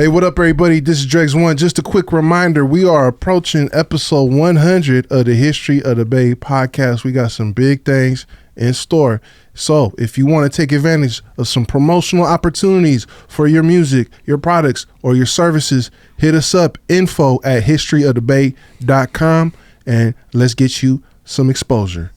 Hey, what up, everybody? This is Dregs One. Just a quick reminder, we are approaching episode 100 of the History of the Bay podcast. We got some big things in store. So if you want to take advantage of some promotional opportunities for your music, your products, or your services, hit us up, info@historyofthebay.com, and let's get you some exposure.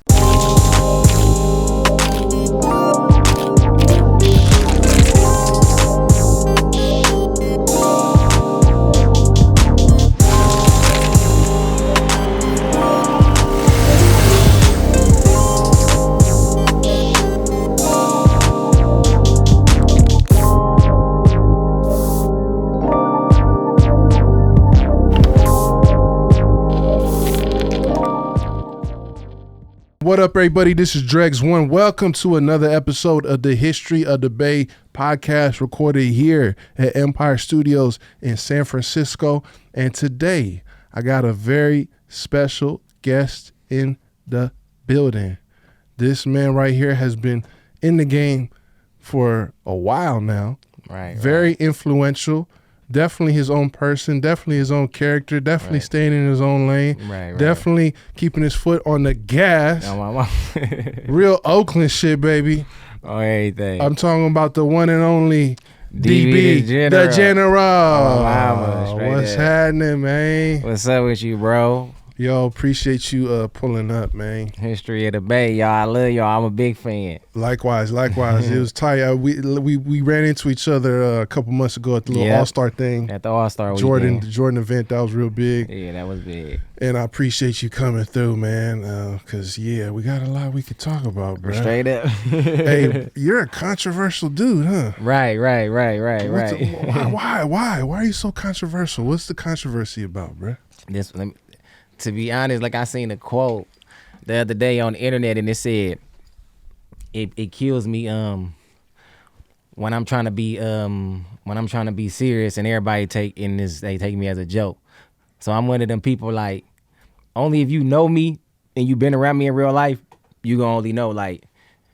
What up, everybody? This is Dregs One. Welcome to another episode of the History of the Bay podcast, recorded here at Empire Studios in San Francisco. And today, I got a very special guest in the building. This man right here has been in the game for a while now. Right. Very influential. Definitely his own person, definitely his own character, definitely staying in his own lane, definitely keeping his foot on the gas. Real Oakland shit, baby. Oh, everything. I'm talking about the one and only DB, the General. Oh, what's happening, man? What's up with you, bro? Yo, appreciate you pulling up, man. History of the Bay, y'all. I love y'all. I'm a big fan. Likewise. It was tight. We ran into each other a couple months ago at the little All-Star thing. At the All-Star weekend. The Jordan event. That was real big. Yeah, that was big. And I appreciate you coming through, man, because, we got a lot we could talk about, bro. Straight up. Hey, you're a controversial dude, huh? Right. Why are you so controversial? What's the controversy about, bro? To be honest, like I seen a quote the other day on the internet, and it said, "It kills me when I'm trying to be serious, and everybody take me as a joke." So I'm one of them people, like, only if you know me and you been around me in real life, you gonna only know, like,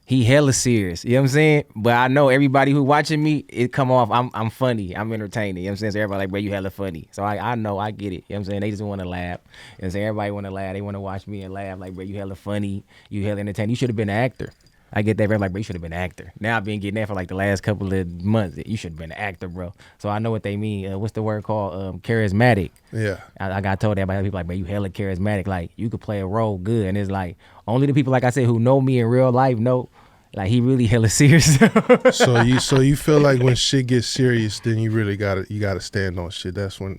he hella serious. You know what I'm saying? But I know everybody who watching me, it come off, I'm funny, I'm entertaining. You know what I'm saying? So everybody like, bro, you hella funny. So I know, I get it. You know what I'm saying? They just want to laugh. You know what I'm saying? Everybody want to laugh. They want to watch me and laugh. Like, bro, you hella funny. You hella entertaining. You should have been an actor. I get that, bro. Like, bro, you should have been an actor. Now I've been getting that for like the last couple of months. You should have been an actor, bro. So I know what they mean. What's the word called? Charismatic. Yeah. I got told that by other people, like, bro, you hella charismatic. Like, you could play a role good. And it's like, only the people, like I said, who know me in real life know, like, he really hella serious. So you feel like when shit gets serious, then you really gotta stand on shit. That's where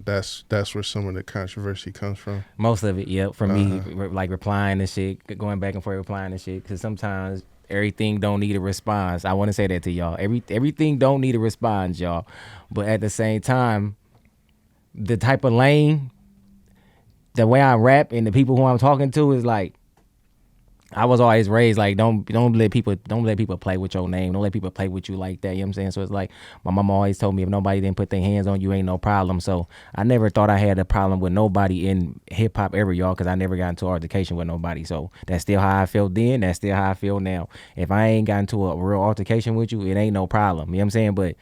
some of the controversy comes from. Most of it, yep. From me, like replying and shit, going back and forth replying and shit. Because sometimes everything don't need a response. I want to say that to y'all. Everything don't need a response, y'all. But at the same time, the type of lane, the way I rap, and the people who I'm talking to is like, I was always raised like, don't let people play with your name. Don't let people play with you like that. You know what I'm saying? So it's like, my mama always told me, if nobody didn't put their hands on you, ain't no problem. So I never thought I had a problem with nobody in hip hop ever, y'all, because I never got into altercation with nobody. So that's still how I felt then. That's still how I feel now. If I ain't got into a real altercation with you, it ain't no problem. You know what I'm saying? But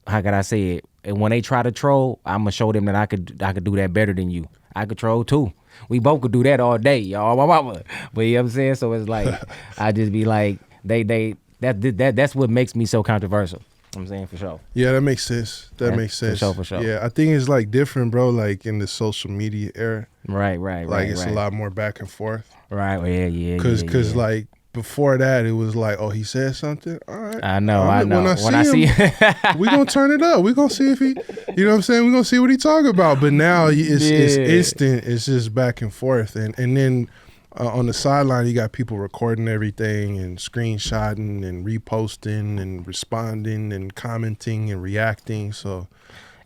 how could I say it? And when they try to troll, I'm gonna show them that I could do that better than you. I could troll too. We both could do that all day, y'all. My mama. But you know what I'm saying? So it's like, I just be like, that's what makes me so controversial. I'm saying, for sure. Yeah, that makes sense. That makes sense. For sure. Yeah, I think it's like different, bro, like in the social media era. Right. Like it's a lot more back and forth. Right, well, yeah. Cause like, before that, it was like, oh, he said something? All right. I know. When I see him, we going to turn it up. We going to see if he, you know what I'm saying? We going to see what he talking about. But now it's instant. It's just back and forth. And then on the sideline, you got people recording everything and screenshotting and reposting and responding and commenting and reacting. So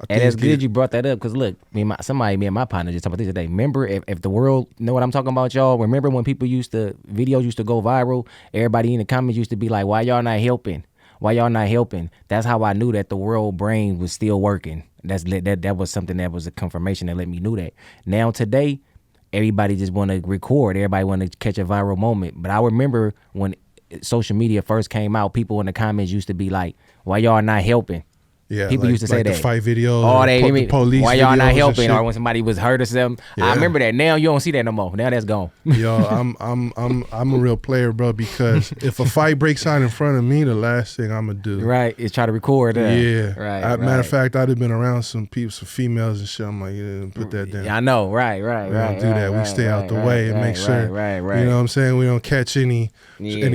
And it's good you brought that up, because look, me and my partner just talking about this today. Remember, if the world know what I'm talking about, y'all, remember when videos used to go viral, everybody in the comments used to be like, why y'all not helping? Why y'all not helping? That's how I knew that the world brain was still working. That was something that was a confirmation that let me know that. Now today, everybody just want to record. Everybody want to catch a viral moment. But I remember when social media first came out, people in the comments used to be like, why y'all not helping? Yeah, people used to say the that. fight videos. Oh, the police. Why y'all not videos helping? Or when somebody was hurt or something. Yeah. I remember that. Now you don't see that no more. Now that's gone. Yo, I'm a real player, bro. Because if a fight breaks out in front of me, the last thing I'm gonna do, right, is try to record that. Yeah, right. Matter of fact, I'd have been around some people, some females and shit. I'm like, yeah, put that down. Yeah, I know. Right. We don't do that. We stay out the way and make sure. Right. You know what I'm saying? We don't catch any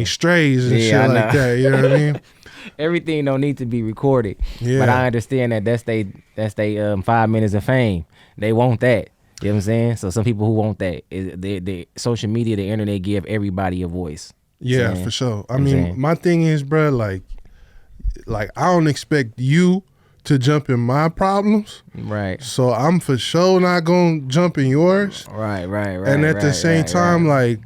strays and shit like that. You know what I mean? Everything don't need to be recorded. Yeah. But I understand that that's they 5 minutes of fame. They want that. You know what I'm saying? So some people who want that, the social media, the internet give everybody a voice. Yeah, for sure. I mean, my thing is, bro, like I don't expect you to jump in my problems. Right. So I'm for sure not gonna jump in yours. Right. And at the same time, like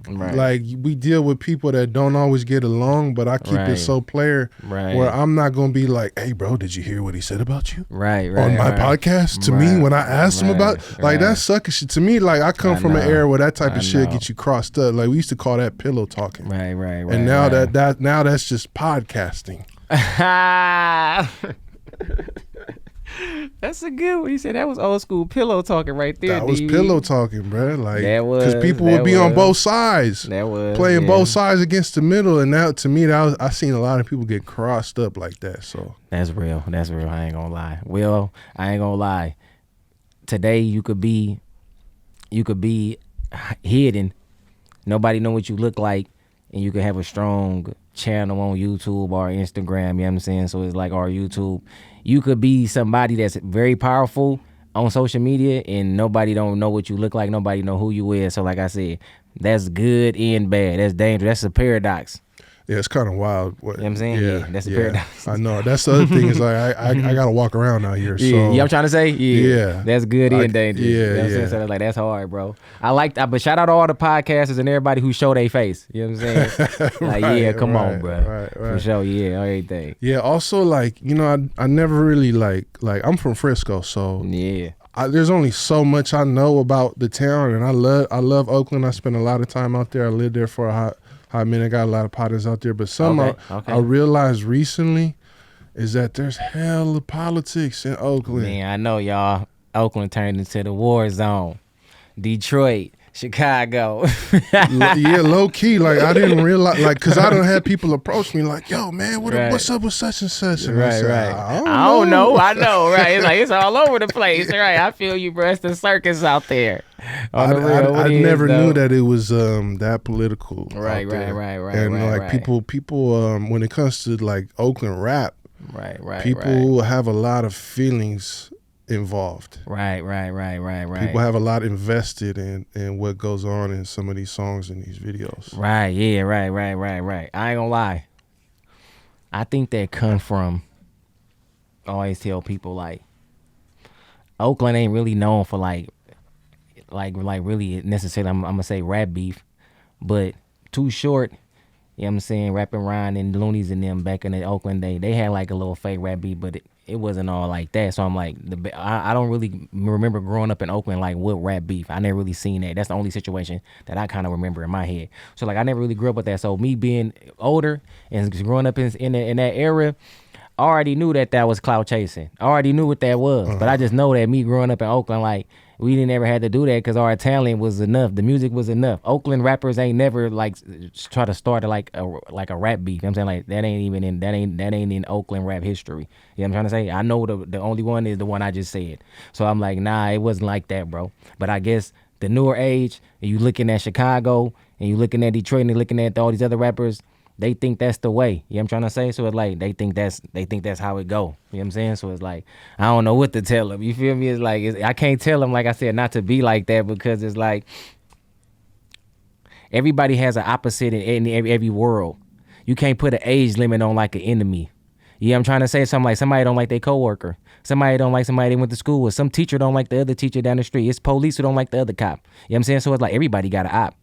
we deal with people that don't always get along, but I keep it so player where I'm not gonna be like, hey bro, did you hear what he said about you? Right. On my podcast to me when I asked him about like that sucker shit. To me, like I come from an era where that type of shit gets you crossed up. Like we used to call that pillow talking. Right. And now now that's just podcasting. That's a good one. You said that was old school pillow talking right there. That was pillow talking, bro. Like because people would would be on both sides. That was playing both sides against the middle, and now to me, I seen a lot of people get crossed up like that. So that's real. I ain't gonna lie. Well, I ain't gonna lie. Today you could be hidden. Nobody know what you look like, and you could have a strong channel on YouTube or Instagram. You know what I'm saying? So it's like our YouTube. You could be somebody that's very powerful on social media and nobody don't know what you look like. Nobody know who you is. So like I said, that's good and bad. That's dangerous. That's a paradox. Yeah, it's kind of wild. You know what I'm saying? Yeah, that's a paradox. I know. That's the other thing is like I got to walk around out here. So. Yeah, I'm trying to say? Yeah. That's good and dangerous. Yeah, you know what I'm saying? So like, that's hard, bro. But shout out to all the podcasters and everybody who show their face. You know what I'm saying? Like, come on, bro. Right. For sure, everything. Yeah, also like, you know, I never really like I'm from Frisco, so yeah. There's only so much I know about the town, and I love Oakland. I spent a lot of time out there. I lived there for a hot minute. I got a lot of partners out there, but I realized recently is that there's hella politics in Oakland. Man, I know, y'all. Oakland turned into the war zone. Detroit, Chicago. Yeah, low key. Like I didn't realize, like, cause I don't have people approach me like, "Yo, man, what's up with such and such?" And I don't know. I know, right? It's like it's all over the place, right? I feel you, bro. It's the circus out there. I never knew that it was that political. Right. And like people, when it comes to like Oakland rap, people have a lot of feelings involved. Right. People have a lot invested in what goes on in some of these songs and these videos. Right. Yeah. Right. I ain't gonna lie. I think that come from. I always tell people like, Oakland ain't really known for like really necessarily. I'm gonna say rap beef, but Too Short. You know what I'm saying? Rapping Ryan and Loonies and them back in the Oakland day, they had like a little fake rap beef, but it wasn't all like that. So I'm like, I don't really remember growing up in Oakland like with rap beef. I never really seen that. That's the only situation that I kind of remember in my head. So like I never really grew up with that. So me being older and growing up in that era, I already knew that was clout chasing. I already knew what that was. But I just know that me growing up in Oakland, like, we didn't ever had to do that because our talent was enough. The music was enough. Oakland rappers ain't never like try to start like a rap beef. You know what I'm saying? Like that ain't in Oakland rap history. You know what I'm trying to say? I know the only one is the one I just said. So I'm like, nah, it wasn't like that, bro. But I guess the newer age, and you looking at Chicago and you looking at Detroit and you looking at all these other rappers, they think that's the way. You know what I'm trying to say? So it's like they think that's how it go. You know what I'm saying? So it's like I don't know what to tell them. You feel me? It's like I can't tell them, like I said, not to be like that, because it's like everybody has an opposite in every world. You can't put an age limit on like an enemy. You know what I'm trying to say? Something like somebody don't like their coworker. Somebody don't like somebody they went to school with. Some teacher don't like the other teacher down the street. It's police who don't like the other cop. You know what I'm saying? So it's like everybody got an op.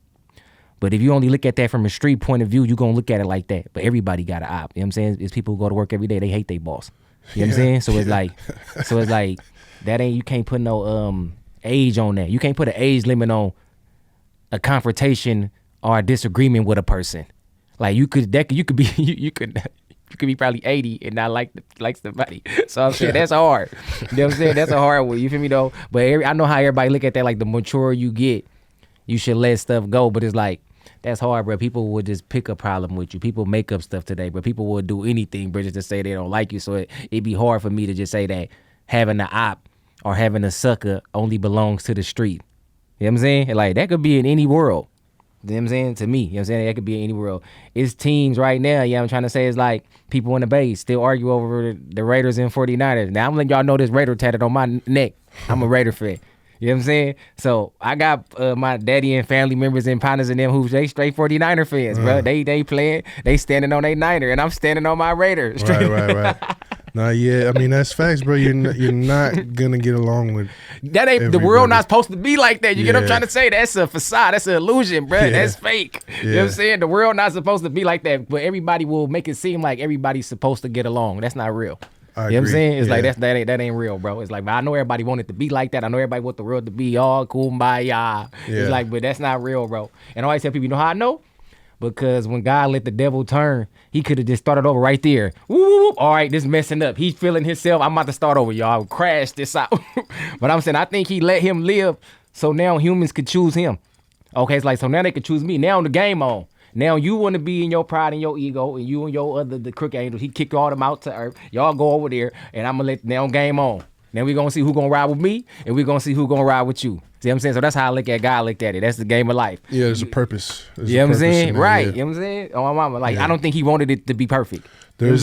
But if you only look at that from a street point of view, you're going to look at it like that. But everybody got an op. You know what I'm saying? It's people who go to work every day. They hate their boss. You know what I'm saying? So it's like that ain't, you can't put no age on that. You can't put an age limit on a confrontation or a disagreement with a person. Like you could you could be probably 80 and not like somebody. So I'm saying that's hard. You know what I'm saying? That's a hard one. You feel me though? But I know how everybody look at that. Like the mature you get, you should let stuff go. But it's like that's hard, bro. People would just pick a problem with you. People make up stuff today, but people would do anything, bro, just to say they don't like you. So it'd be hard for me to just say that having an op or having a sucker only belongs to the street. You know what I'm saying? Like that could be in any world. You know what I'm saying? To me, you know what I'm saying? That could be in any world. It's teams right now, yeah, I'm trying to say it's like people in the base still argue over the Raiders and 49ers. Now I'm letting y'all know this Raider tatted on my neck. I'm a Raider fan. You know what I'm saying? So I got my daddy and family members and partners and them who they straight 49er fans, bro. They playing, they standing on their Niner, and I'm standing on my Raider. Right. Nah, yeah, I mean that's facts, bro. You're not gonna get along with that. Ain't everybody. The world not supposed to be like that. You get what I'm trying to say? That's a facade. That's an illusion, bro. Yeah. That's fake. Yeah. You know what I'm saying? The world not supposed to be like that, but everybody will make it seem like everybody's supposed to get along. That's not real. You know what I'm saying? It's like that ain't real, bro. It's like, but I know everybody want it to be like that. I know everybody want the world to be all kumbaya. Yeah. It's like, but that's not real, bro. And I always tell people, you know how I know? Because when God let the devil turn, he could have just started over right there. Woo, all right, this messing up. He's feeling himself. I'm about to start over, y'all. Crash this out. But I'm saying, I think he let him live so now humans could choose him. Okay, it's like, so now they could choose me. Now the game on. Now you want to be in your pride and your ego, and you and your the crook angels, he kick all them out to earth. Y'all go over there, and I'm going to let now game on. Then we going to see who going to ride with me, and we going to see who going to ride with you. See what I'm saying? So that's how I look at God, looked at it. That's the game of life. Yeah, there's a purpose. You know what I'm saying? Right. Yeah. You know what I'm saying? Oh, my mama. Like, I don't think he wanted it to be perfect. There's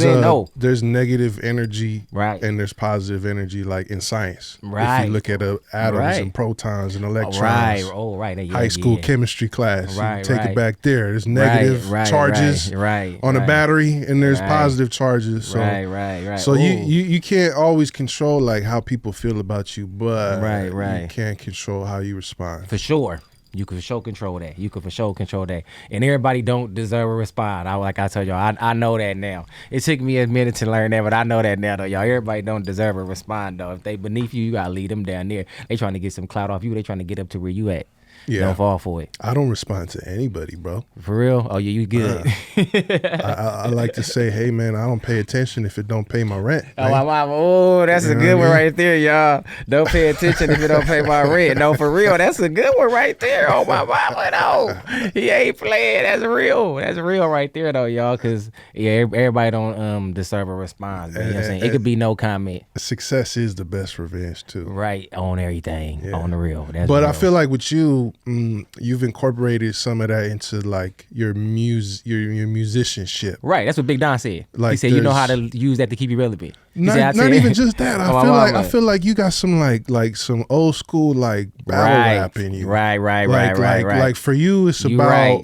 there's negative energy, right, and there's positive energy, like in science. Right. If you look at atoms and protons and electrons. Right. Oh, right. Yeah, high school chemistry class. Right. Take it back there. There's negative charges on a battery, and there's positive charges. So, right. So you can't always control like how people feel about you, but you can control how you respond. For sure. You can for sure control that. And everybody don't deserve a response. Like I told y'all, I know that now. It took me a minute to learn that, but I know that now, though, y'all. Everybody don't deserve a response, though. If they beneath you, you got to lead them down there. They trying to get some clout off you. They trying to get up to where you at. Yeah. Don't fall for it. I don't respond to anybody, bro. For real? Oh, yeah, you good. I like to say, hey, man, I don't pay attention if it don't pay my rent. Oh, my mama. Oh, that's a good one right there, y'all. Don't pay attention if it don't pay my rent. No, for real. That's a good one right there. Oh, my mama, no. He ain't playing. That's real. That's real right there, though, y'all, because, everybody don't deserve a response. You know what I'm saying? It could be no comment. Success is the best revenge, too. Right, on everything, on the real. That's but real. I feel like with you, you've incorporated some of that into like your musicianship. Right, that's what Big Don said. Like he said, you know how to use that to keep you relevant. Not even just that. I feel like you got some like some old school like battle rap in you. Right. Like for you, it's about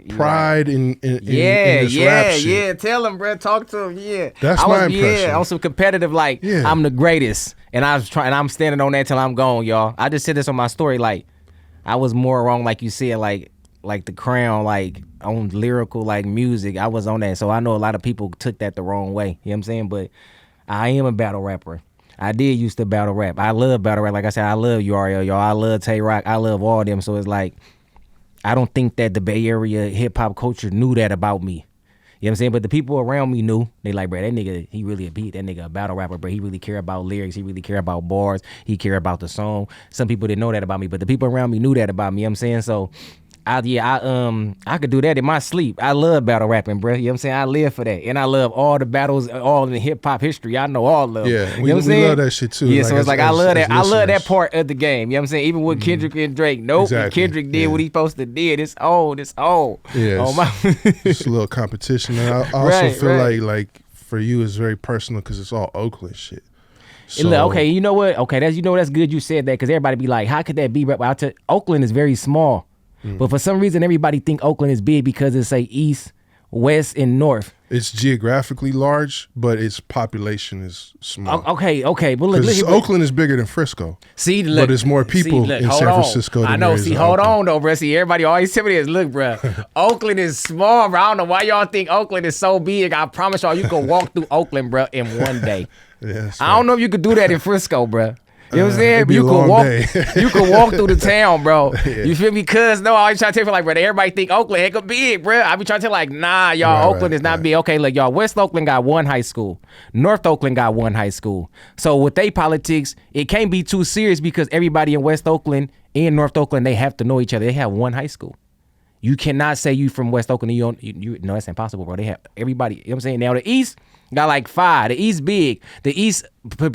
pride in this rap shit. Yeah. Tell him, bro. Talk to him. Yeah, that's my impression. Yeah, on some competitive like I'm the greatest, and I'm standing on that till I'm gone, y'all. I just said this on my story like. I was more wrong, like you said, like the Crown, like on lyrical, like music. I was on that, so I know a lot of people took that the wrong way. You know what I'm saying? But I am a battle rapper. I did used to battle rap. I love battle rap. Like I said, I love URL, y'all. I love Tay Rock. I love all them. So it's like, I don't think that the Bay Area hip hop culture knew that about me. You know what I'm saying? But the people around me knew. They like, bro, that nigga, he really a beat. That nigga a battle rapper, bro. He really care about lyrics. He really care about bars. He care about the song. Some people didn't know that about me, but the people around me knew that about me. You know what I'm saying? So, I could do that in my sleep. I love battle rapping, bro. You know what I'm saying? I live for that. And I love all the battles, all in the hip-hop history. I know all of them. Yeah, you know what I'm saying? Love that shit, too. Yeah, so it's like, I love that. I love that part of the game. You know what I'm saying? Even with Kendrick and Drake. Nope, exactly. Kendrick did what he supposed to did. It's old. Yeah, it's a little competition. And I also feel like for you, it's very personal because it's all Oakland shit. So, okay, you know what? Okay, that's good you said that because everybody be like, how could that be? Oakland is very small. But for some reason, everybody think Oakland is big because it's say east, west, and north. It's geographically large, but its population is small. Okay. But look, Oakland is bigger than Frisco. See, look, but there's more people in San Francisco. I know. See, hold on though, bro. See, everybody always tell me this. Look, bro, Oakland is small, bro. I don't know why y'all think Oakland is so big. I promise y'all, you can walk through Oakland, bro, in one day. I don't know if you could do that in Frisco, bro. You know what I'm saying? But you could walk through the town, bro. Yeah. You feel me? Cause no, I always try to tell people like, bro, everybody think Oakland heck big, bro. I be trying to tell like, nah, y'all, Oakland is not big. Okay, look, y'all, West Oakland got one high school. North Oakland got one high school. So with they politics, it can't be too serious because everybody in West Oakland and North Oakland, they have to know each other. They have one high school. You cannot say you from West Oakland and you no, that's impossible, bro. They have everybody, you know what I'm saying? Now the East got like 5. The East big. The East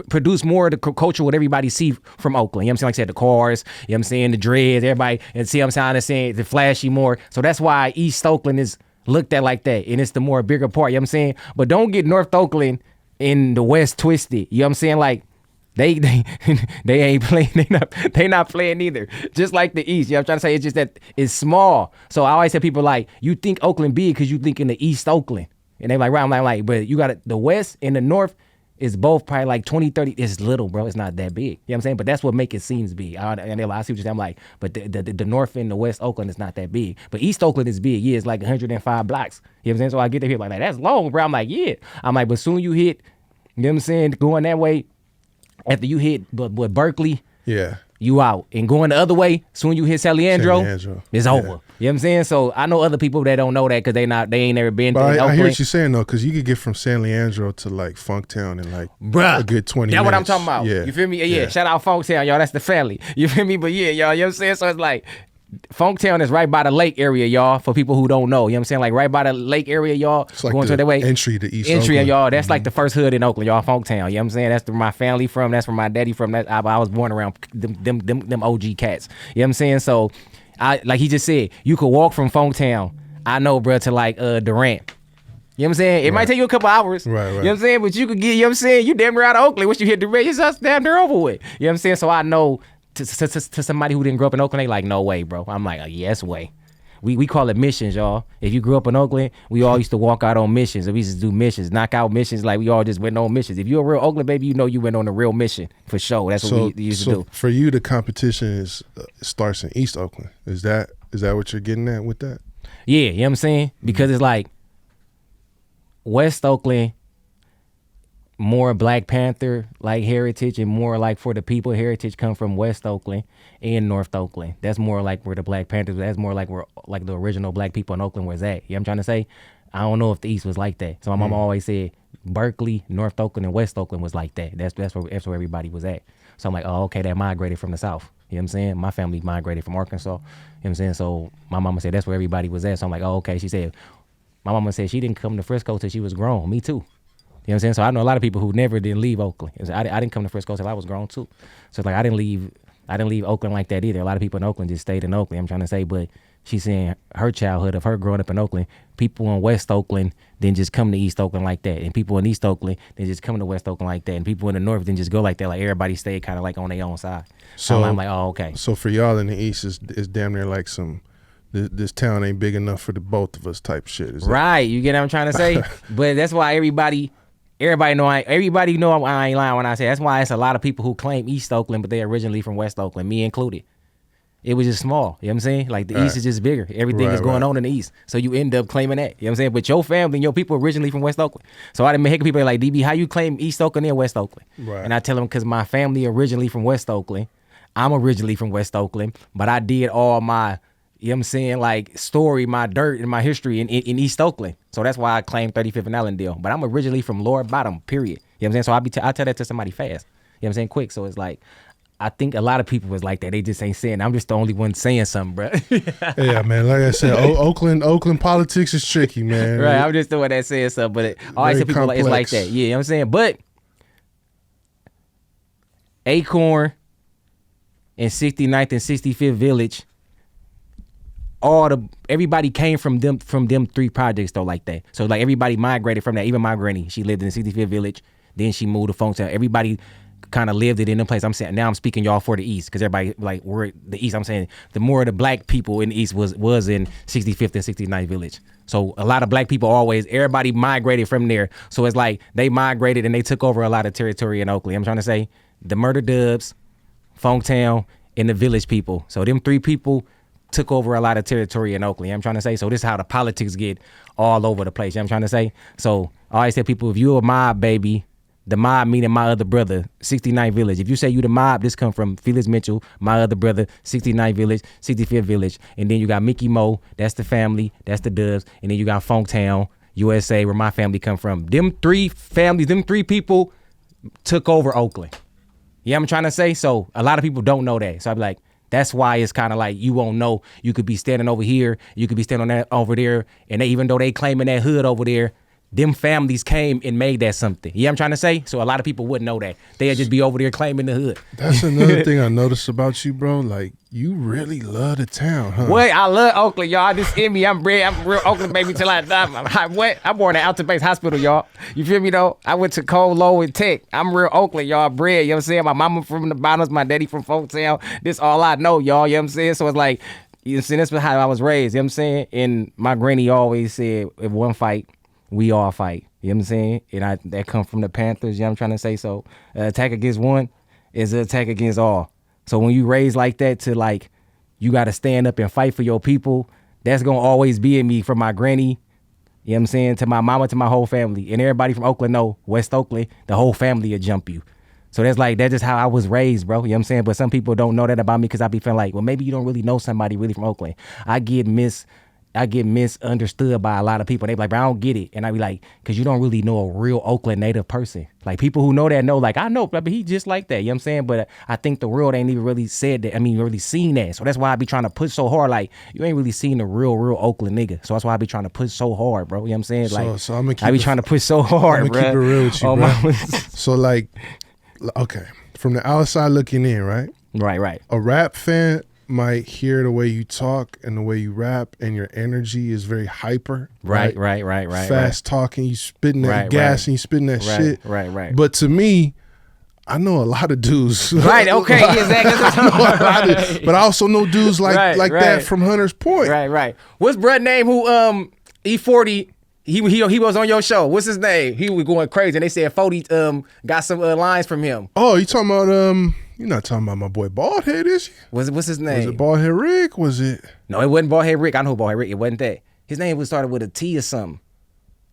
produce more of the culture what everybody see from Oakland. You know what I'm saying? Like I said, the cars, you know what I'm saying? The dreads, everybody, and see what I'm saying? The flashy more. So that's why East Oakland is looked at like that. And it's the more bigger part, you know what I'm saying? But don't get North Oakland in the West twisted. You know what I'm saying? Like, They ain't playing. They not playing either. Just like the East. You know what I'm trying to say? It's just that it's small. So I always tell people like, you think Oakland big because you think in the East Oakland. And they like, right, I'm like, but you got the West and the North is both probably like 20, 30. It's little, bro. It's not that big. You know what I'm saying? But that's what make it seems big. And they're like, I see what you're saying. I'm like, but the North and the West Oakland is not that big. But East Oakland is big. Yeah, it's like 105 blocks. You know what I'm saying? So I get to here like, that's long, bro. I'm like, yeah. I'm like, but soon you hit, you know what I'm saying, going that way, after you hit but Berkeley, yeah, you out. And going the other way, soon you hit San Leandro, it's over. You know what I'm saying? So I know other people that don't know that because they ain't never been to But I hear Oakland. what you're saying though, because you could get from San Leandro to like Funktown in like a good 20 minutes. That's what I'm talking about. Yeah. You feel me? Yeah. Shout out Funktown, y'all. That's the family. You feel me? But yeah, y'all, you know what I'm saying? So it's like, Funktown is right by the lake area, y'all, for people who don't know. You know what I'm saying? Like right by the lake area, y'all. It's like going the to that way. entry to East Oakland. Y'all. That's like the first hood in Oakland, y'all. Funktown. You know what I'm saying? That's where my family from. That's where my daddy from. I was born around them OG cats. You know what I'm saying? So, like he just said, you could walk from Funktown, I know, bro, to like Durant. You know what I'm saying? It might take you a couple hours. Right. You know what I'm saying? But you could get, you know what I'm saying? You damn near out of Oakland. Once you hit Durant, it's just damn near over with. You know what I'm saying? So I know to somebody who didn't grow up in Oakland, they like, no way, bro. I'm like, yes way. We call it missions, y'all. If you grew up in Oakland, we all used to walk out on missions. We used to do missions, knockout missions. Like we all just went on missions. If you're a real Oakland baby, you know you went on a real mission for sure. That's what we used to do. For you, the competition starts in East Oakland. Is that what you're getting at with that? Yeah, you know what I'm saying? Because it's like West Oakland, more Black Panther like heritage and more like for the people heritage come from West Oakland and North Oakland. That's more like where the Black Panthers, that's more like where like the original black people in Oakland was at. You know what I'm trying to say? I don't know if the East was like that. So my mom always said Berkeley, North Oakland, and West Oakland was like that. That's where everybody was at. So I'm like, oh, okay, that migrated from the South. You know what I'm saying? My family migrated from Arkansas. You know what I'm saying? So my mama said that's where everybody was at. So I'm like, oh, okay. She said, my mama said she didn't come to Frisco till she was grown. Me too. You know what I'm saying? So I know a lot of people who never didn't leave Oakland. I didn't come to Frisco till I was grown too. So it's like I didn't leave Oakland like that either. A lot of people in Oakland just stayed in Oakland. I'm trying to say, but she's saying her childhood of her growing up in Oakland, people in West Oakland didn't just come to East Oakland like that, and people in East Oakland didn't just come to West Oakland like that, and people in the North didn't just go like that. Like everybody stayed kind of like on their own side. So I'm like, oh, okay. So for y'all in the East, is damn near like some. This town ain't big enough for the both of us type shit. Right, you get what I'm trying to say? But that's why everybody know I ain't lying when I say that's why it's a lot of people who claim East Oakland, but they're originally from West Oakland, me included. It was just small, you know what I'm saying? Like the East is just bigger. Everything is going on in the East. So you end up claiming that, you know what I'm saying? But your family and your people originally from West Oakland. So I didn't make people like, DB, how you claim East Oakland and West Oakland? Right. And I tell them because my family originally from West Oakland. I'm originally from West Oakland, but I did all my, you know what I'm saying, like story, my dirt and my history in East Oakland. So that's why I claim 35th and Allendale. But I'm originally from Lower Bottom, period. You know what I'm saying? So I tell that to somebody fast. You know what I'm saying? Quick. So it's like, I think a lot of people was like that. They just ain't saying. I'm just the only one saying something, bro. Yeah, man. Like I said, Oakland politics is tricky, man. Right. I'm just the one that saying something. But I always tell people like, it's like that. Yeah, you know what I'm saying? But Acorn and 69th and 65th Village, everybody came from them 3 projects though, like that. So like everybody migrated from that. Even my granny, she lived in the 65th Village. Then she moved to Funktown. Everybody kind of lived it in the place. I'm saying now I'm speaking y'all for the East because everybody like we're the East. I'm saying the more of the black people in the East was in 65th and 69th Village. So a lot of black people everybody migrated from there. So it's like they migrated and they took over a lot of territory in Oakland. I'm trying to say the Murder Dubs, Funktown, and the Village people. So them 3 people took over a lot of territory in Oakland. You know what I'm trying to say? So this is how the politics get all over the place. You know what I'm trying to say? So I always tell people, if you're a mob baby, The mob meaning my other brother, 69th Village. If you say you the mob, this come from Felix Mitchell, my other brother, 69th Village, 65th Village. And then you got Mickey Mo, that's the family, that's the Dubs. And then you got Funktown, USA, where my family come from. Them three families, them three people took over Oakland. You know what I'm trying to say? So a lot of people don't know that. So I'm like, that's why it's kind of like you won't know. You could be standing over here, you could be standing on that over there, and even though they claiming that hood over there, them families came and made that something. You know what I'm trying to say? So a lot of people wouldn't know that. They'd just be over there claiming the hood. That's another thing I noticed about you, bro. Like, you really love the town, huh? What? I love Oakland, y'all. This in me. I'm real Oakland baby till I die. What? I'm born at Alton Base Hospital, y'all. You feel me, though? I went to Cole, Low, and Tech. I'm real Oakland, y'all. Bred, you know what I'm saying? My mama from the bottoms, my daddy from Folketown. This all I know, y'all. You know what I'm saying? So it's like, you know what I'm saying? That's how I was raised, you know what I'm saying? And my granny always said, if one fight, we all fight. You know what I'm saying? And that come from the Panthers, you know what I'm trying to say? So attack against one is an attack against all. So when you raise like that to like, you got to stand up and fight for your people, that's going to always be in me from my granny, you know what I'm saying, to my mama, to my whole family. And everybody from Oakland know, West Oakland, the whole family will jump you. So that's just how I was raised, bro. You know what I'm saying? But some people don't know that about me because I be feeling like, well, maybe you don't really know somebody really from Oakland. I get misunderstood by a lot of people. They be like, bro, I don't get it. And I be like, because you don't really know a real Oakland native person. Like, people who know that know, like, I know, but he just like that. You know what I'm saying? But I think the world ain't even really said that. I mean, really seen that. So that's why I be trying to push so hard. Like, you ain't really seen the real Oakland nigga. So that's why I be trying to push so hard, bro. You know what I'm saying? Like, so I'm gonna keep I be trying to push so hard, bro. I'm gonna keep it real with you, bro. So, like, okay, from the outside looking in, right? Right. A rap fan might hear the way you talk and the way you rap, and your energy is very hyper. Right. Fast talking, you spitting that gas and you spitting that shit. Right. But to me, I know a lot of dudes. Right, okay, exactly. But I also know dudes like that from Hunter's Point. Right. What's Brett name who E40 he was on your show? What's his name? He was going crazy and they said 40 got some lines from him. Oh, you talking about you're not talking about my boy Baldhead, is you? What's his name? Was it Baldhead Rick? Was it? No, it wasn't Baldhead Rick. I know Baldhead Rick. It wasn't that. His name was started with a T or something.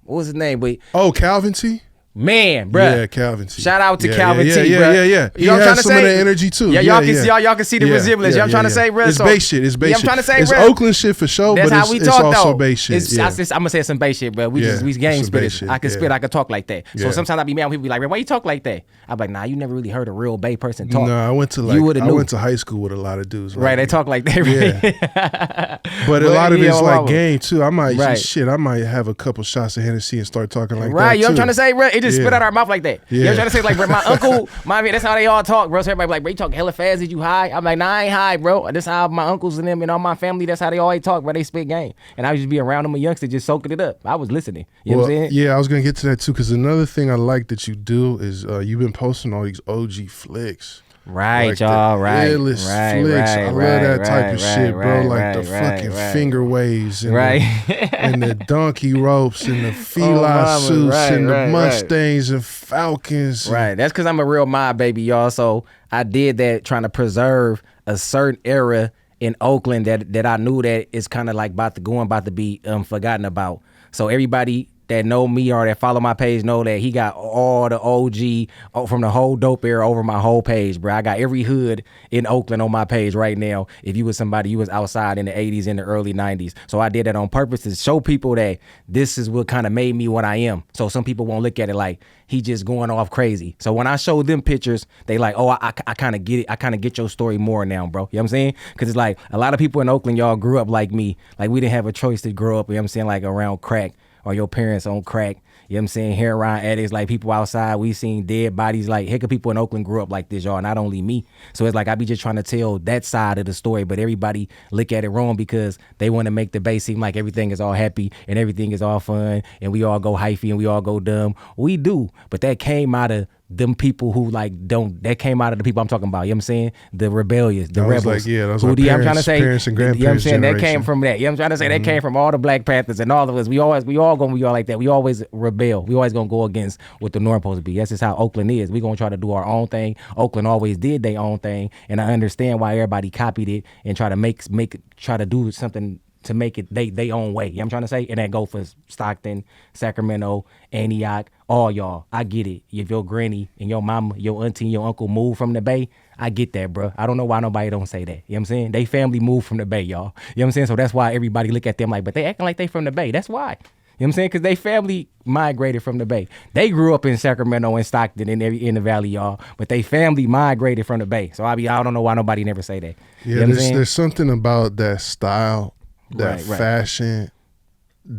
What was his name? But Calvin T. Man, bruh. Yeah, Calvin T. Shout out to Calvin T, bruh. Yeah. You know what I'm trying to say? Some of that energy too. Yeah, y'all can see the resemblance. You know what I'm trying to say, bruh? It's base shit. It's base shit. I'm trying to say, it's bruh. Oakland shit for sure, That's but how we it's talk, also though. base shit. I'm gonna say some base shit, bruh. We game spitters. I can spit. I can talk like that. So sometimes I be mad when people be like, why you talk like that? I'm like, nah, you never really heard a real Bay person talk. No, I went to high school with a lot of dudes. Right, they talk like that. Yeah. But a lot of it's like game too. I might have a couple shots of Hennessy and start talking like that. Right, you know what I'm trying to say, bruh? It just spit out our mouth like that. You know what I'm trying to say? Like, bro, my uncle, that's how they all talk, bro. So everybody be like, bro, you talk hella fast. Did you high? I'm like, nah, I ain't high, bro. That's how my uncles and them and all my family, that's how they always talk, bro. They spit game. And I used to be around them a youngster just soaking it up. I was listening. You know what I'm saying? Yeah, I was going to get to that too, because another thing I like that you do is you've been posting all these OG flicks. Right, like y'all, right. Flicks. I love that type of shit, bro. Like the fucking finger waves and, and the donkey ropes and the fila suits and the Mustangs and Falcons. Right, that's because I'm a real mob baby, y'all. So I did that trying to preserve a certain era in Oakland that I knew that is kind of like about to be forgotten about. So everybody that know me or that follow my page know that he got all the OG from the whole dope era over my whole page, bro. I got every hood in Oakland on my page right now. If you was somebody, you was outside in the 80s and the early 90s. So I did that on purpose to show people that this is what kind of made me what I am. So some people won't look at it like he just going off crazy. So when I show them pictures, they like, oh, I kind of get it. I kind of get your story more now, bro. You know what I'm saying? Because it's like a lot of people in Oakland, y'all grew up like me. Like we didn't have a choice to grow up, you know what I'm saying, like around crack. Or your parents on crack, you know what I'm saying, heroin addicts, like people outside, we seen dead bodies, like heck of people in Oakland grew up like this, y'all, not only me. So it's like I be just trying to tell that side of the story, but everybody look at it wrong because they want to make the base seem like everything is all happy and everything is all fun and we all go hyphy and we all go dumb. We do, but that came out of them people who that came out of the people I'm talking about, you know what I'm saying? The rebellious, the rebels. Like, those who are I'm trying to say, parents and grandparents, you know what I'm saying? generation. That came from that. You know what I'm trying to say? That came from all the Black Panthers and all of us. We all gonna be all like that. We always rebel. We always gonna go against what the norm supposed to be. That's just how Oakland is. We gonna try to do our own thing. Oakland always did their own thing, and I understand why everybody copied it and try to do something to make it they own way. You know what I'm trying to say? And that go for Stockton, Sacramento, Antioch, all y'all. I get it. If your granny and your mama, your auntie, and your uncle move from the Bay, I get that, bro. I don't know why nobody don't say that. You know what I'm saying? They family moved from the Bay, y'all. You know what I'm saying? So that's why everybody look at them like, but they acting like they from the Bay. That's why. You know what I'm saying? Because they family migrated from the Bay. They grew up in Sacramento and Stockton and in the Valley, y'all. But they family migrated from the Bay. So I don't know why nobody never say that. Yeah, you know there's something about that style, that right. fashion,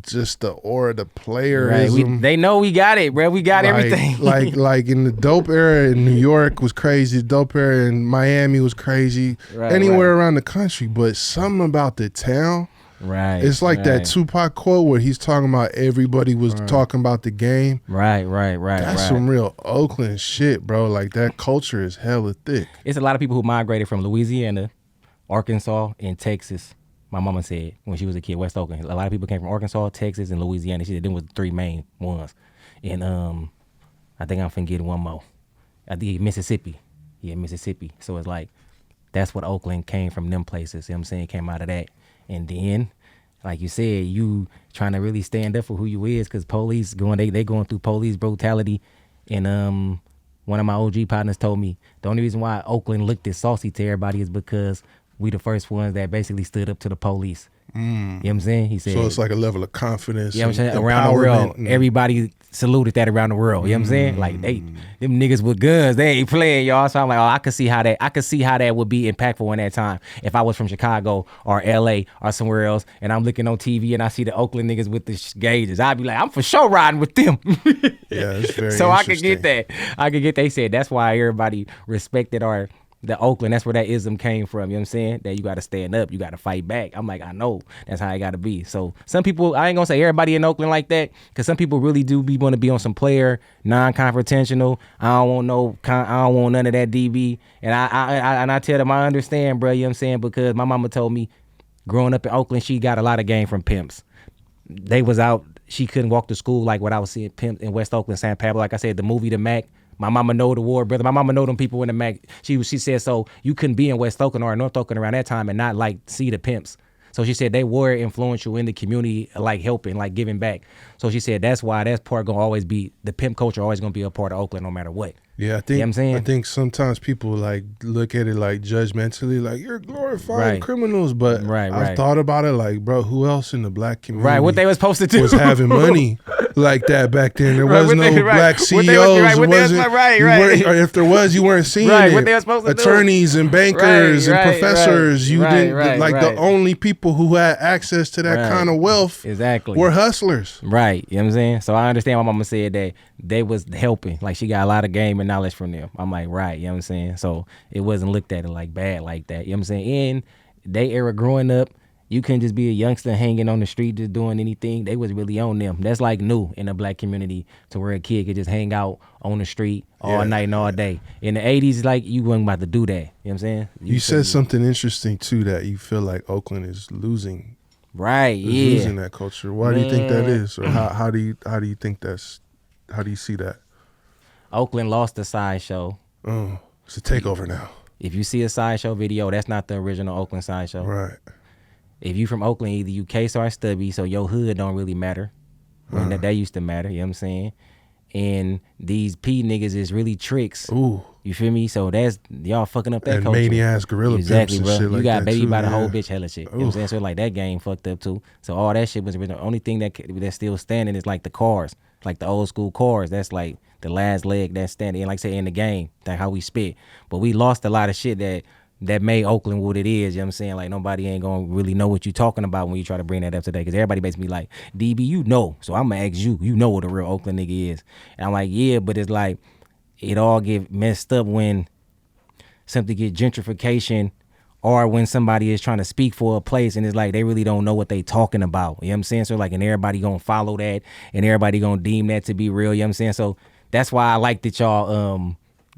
just the aura, the playerism. Right. They know we got it, bro. We got everything. like in the dope era in New York was crazy. The dope era in Miami was crazy. Anywhere around the country. But something about the town. Right. It's like that Tupac quote where he's talking about everybody was talking about the game. Right. That's some real Oakland shit, bro. Like that culture is hella thick. It's a lot of people who migrated from Louisiana, Arkansas, and Texas. My mama said when she was a kid, West Oakland. A lot of people came from Arkansas, Texas, and Louisiana. She said them was the three main ones. And I think I'm forgetting one more. I think Mississippi. Yeah, Mississippi. So it's like that's what Oakland came from, them places. You know what I'm saying? Came out of that. And then, like you said, you trying to really stand up for who you is, because police they going through police brutality. And one of my OG partners told me the only reason why Oakland looked this saucy to everybody is because we the first ones that basically stood up to the police. You know what I'm saying? He said, so it's like a level of confidence. You know what I'm saying? Around the world, everybody saluted that around the world. You know what I'm saying? Like them niggas with guns, they ain't playing, y'all. So I'm like, I could see how that would be impactful in that time. If I was from Chicago or LA or somewhere else, and I'm looking on TV and I see the Oakland niggas with the gauges, I'd be like, I'm for sure riding with them. Yeah, it's very so I could get that. They said that's why everybody respected the Oakland. That's where that ism came from. You know what I'm saying? That you got to stand up, you got to fight back. I'm like, I know that's how it got to be. So some people, I ain't gonna say everybody in Oakland like that, because some people really do want to be on some player, non-confrontational. I don't want none of that DB. And I tell them I understand, bro. You know what I'm saying? Because my mama told me, growing up in Oakland, she got a lot of game from pimps. They was out. She couldn't walk to school like what I was seeing pimp in West Oakland, San Pablo. Like I said, the movie The Mac. My mama know the war, brother. My mama know them people in the Mac. She said, so you couldn't be in West Oakland or North Oakland around that time and not like see the pimps. So she said they were influential in the community, like helping, like giving back. So she said that's why that part gonna always be, the pimp culture always gonna be a part of Oakland no matter what. Yeah, I think, you know what I'm saying? I think sometimes people like look at it like judgmentally, like you're glorifying criminals, but I've thought about it like, bro, who else in the black community what they was supposed to do was having money like that back then? There was no black CEOs. Or if there was, you weren't seeing it. What they was supposed to Attorneys do. And bankers and professors. You didn't the only people who had access to that kind of wealth were hustlers. Right. You know what I'm saying? So I understand why mama said that they was helping. Like she got a lot of game and knowledge from them. I'm like, right, you know what I'm saying? So it wasn't looked at it like bad like that. You know what I'm saying? In they era growing up, you couldn't just be a youngster hanging on the street just doing anything. They was really on them. That's like new in the black community, to where a kid could just hang out on the street all night and all day. In the 80s, like, you wasn't about to do that. You know what I'm saying? You said something interesting too, that you feel like Oakland is losing. Right, losing that culture. Why do you think that is? Or how do you think that's, how do you see that? Oakland lost the sideshow. Oh, it's a takeover now. If you see a sideshow video, that's not the original Oakland sideshow. Right. If you from Oakland, either you Case or Stubby, so your hood don't really matter. And that used to matter, you know what I'm saying? And these P niggas is really tricks. Ooh. You feel me? So that's, y'all fucking up that and culture. And many-ass gorilla exactly, pimps bro. and shit you like got that baby too, by the whole bitch hella shit. You know what I'm saying? So like that game fucked up too. So all that shit was original. The only thing that's still standing is like the cars. Like the old school cars. That's like the last leg that's standing. And like I said, in the game, that's how we spit. But we lost a lot of shit that made Oakland what it is. You know what I'm saying? Like nobody ain't gonna really know what you talking about when you try to bring that up today. Because everybody basically like, DB, you know. So I'm gonna ask you, you know what a real Oakland nigga is. And I'm like, yeah, but it's like, it all get messed up when something get gentrification, or when somebody is trying to speak for a place and it's like they really don't know what they talking about. You know what I'm saying? So like, and everybody gonna follow that and everybody gonna deem that to be real. You know what I'm saying? So that's why I like that y'all,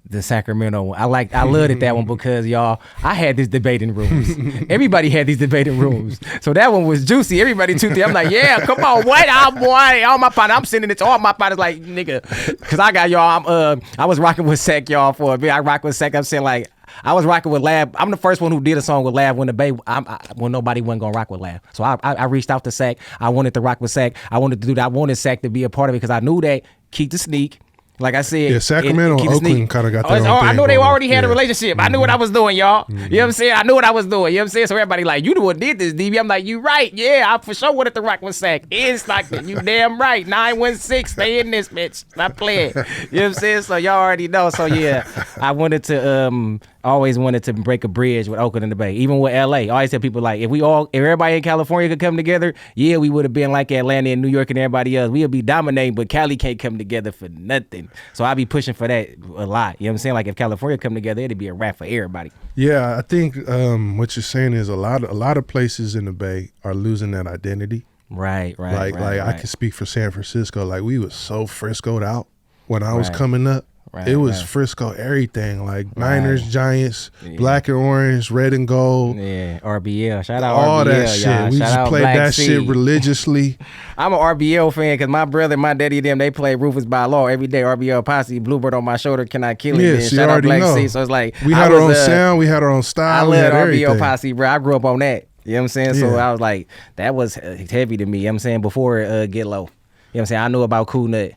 the Sacramento one. I loved it, that one, because y'all, I had this debating rooms. Everybody had these debating rooms. So that one was juicy. Everybody tuned in. I'm like, yeah, come on, what? All my partners, I'm sending it to all my partners like, nigga, because I got y'all, I was rocking with Sack, y'all, for a bit. I rock with Sack. I'm saying like, I was rocking with Lab. I'm the first one who did a song with Lab when the Bay, when nobody wasn't gonna rock with Lab. So I reached out to Sack. I wanted to rock with Sack. I wanted to do that. I wanted Sack to be a part of it because I knew that keep the sneak. Like I said, yeah, Sacramento and Oakland kind of got their own thing. I know they already had a yeah. relationship. I knew what I was doing, y'all. You know what I'm saying? I knew what I was doing. You know what I'm saying? So everybody like, you the one did this, DB. I'm like, you right. Yeah, I for sure wanted to rock with Sac. It's like, you damn right. 916, stay in this, bitch. Stop playing. You know what I'm saying? So y'all already know. So yeah, I wanted to, always wanted to break a bridge with Oakland and the Bay. Even with LA. I always tell people like, if everybody in California could come together, yeah, we would have been like Atlanta and New York and everybody else. We would be dominating, but Cali can't come together for nothing. So I be pushing for that a lot. You know what I'm saying? Like if California come together, it'd be a wrap for everybody. Yeah, I think what you're saying is a lot of places in the Bay are losing that identity. Right. I can speak for San Francisco. Like we was so Frisco'd out when I was coming up. It was Frisco, everything like Niners, Giants, black and orange, red and gold. Yeah, RBL. Shout out all RBL, that shit. Y'all. We just played that shit religiously. I'm an RBL fan because my brother, my daddy, them they play Rufus by Law every day. RBL posse, Bluebird on my shoulder, can I kill it? Yes, you shout out already Black know. C. So it's like we had our own sound, we had our own style. I love RBL everything. posse, bro. I grew up on that. You know what I'm saying? Yeah. So I was like, that was heavy to me. You know what I'm saying? Before Get Low. You know what I'm saying? I knew about Cool Nut.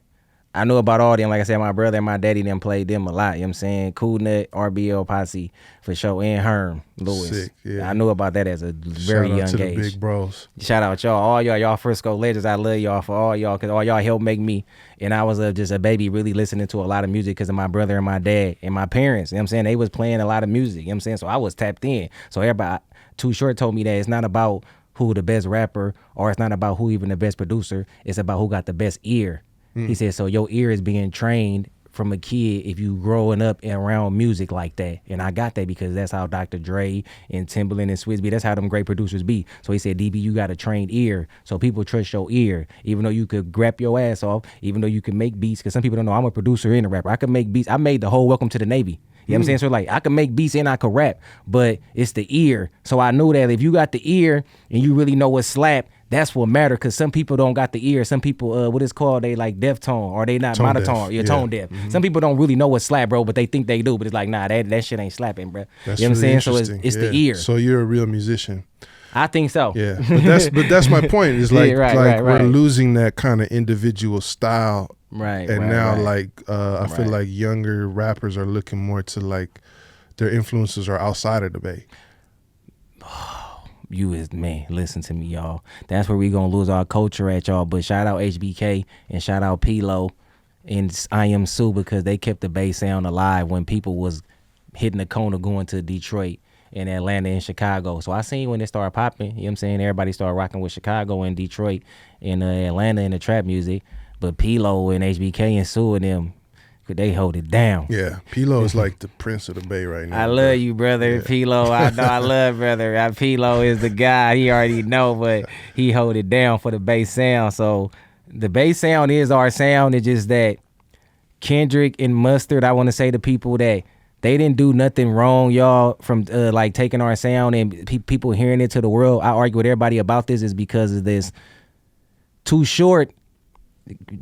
I knew about all them. Like I said, my brother and my daddy them played them a lot. You know what I'm saying? Cool Nut, RBL posse for sure, and Herm Lewis. Sick, yeah. I knew about that as a very Shout out young to age. the big bros. Shout out y'all, all y'all Frisco legends. I love y'all for all y'all, because all y'all helped make me. And I was just a baby really listening to a lot of music because of my brother and my dad and my parents. You know what I'm saying? They was playing a lot of music. You know what I'm saying? So I was tapped in. So everybody, Too Short told me that it's not about who the best rapper or it's not about who even the best producer. It's about who got the best ear. He said, so your ear is being trained from a kid if you growing up around music like that. And I got that because that's how Dr. Dre and Timbaland and Swizz, that's how them great producers be. So he said, DB, you got a trained ear. So people trust your ear, even though you could grab your ass off, even though you can make beats. Because some people don't know I'm a producer and a rapper. I can make beats. I made the whole Welcome to the Navy. You know what I'm saying? So like I can make beats and I can rap, but it's the ear. So I knew that if you got the ear and you really know what slap, that's what matter, because some people don't got the ear. Some people, what it's called, they like deaf tone, or they not Tone monotone. You're tone deaf. Some people don't really know what slap, bro, but they think they do. But it's like, nah, that shit ain't slapping, bro. That's you know what I'm really saying? So it's the ear. So you're a real musician. I think so. Yeah, but that's my point. Is like, right. We're losing that kind of individual style. Right. And now I feel like younger rappers are looking more to like their influences are outside of the Bay. You is, man, listen to me, y'all. That's where we gonna lose our culture at, y'all. But shout out HBK and shout out P-Lo and I Am Sue, because they kept the Bay sound alive when people was hitting the corner going to Detroit and Atlanta and Chicago. So I seen when it started popping, you know what I'm saying? Everybody started rocking with Chicago and Detroit and Atlanta and the trap music. But P-Lo and HBK and Sue and them, they hold it down. Yeah, P-Lo is like the prince of the Bay right now. I love you, brother. Yeah. P-Lo, I know I love brother. P-Lo is the guy. He already know, but he hold it down for the Bay sound. So the Bay sound is our sound. It's just that Kendrick and Mustard, I want to say to people that they didn't do nothing wrong, y'all, from like taking our sound and people hearing it to the world. I argue with everybody about this is because of this. Too Short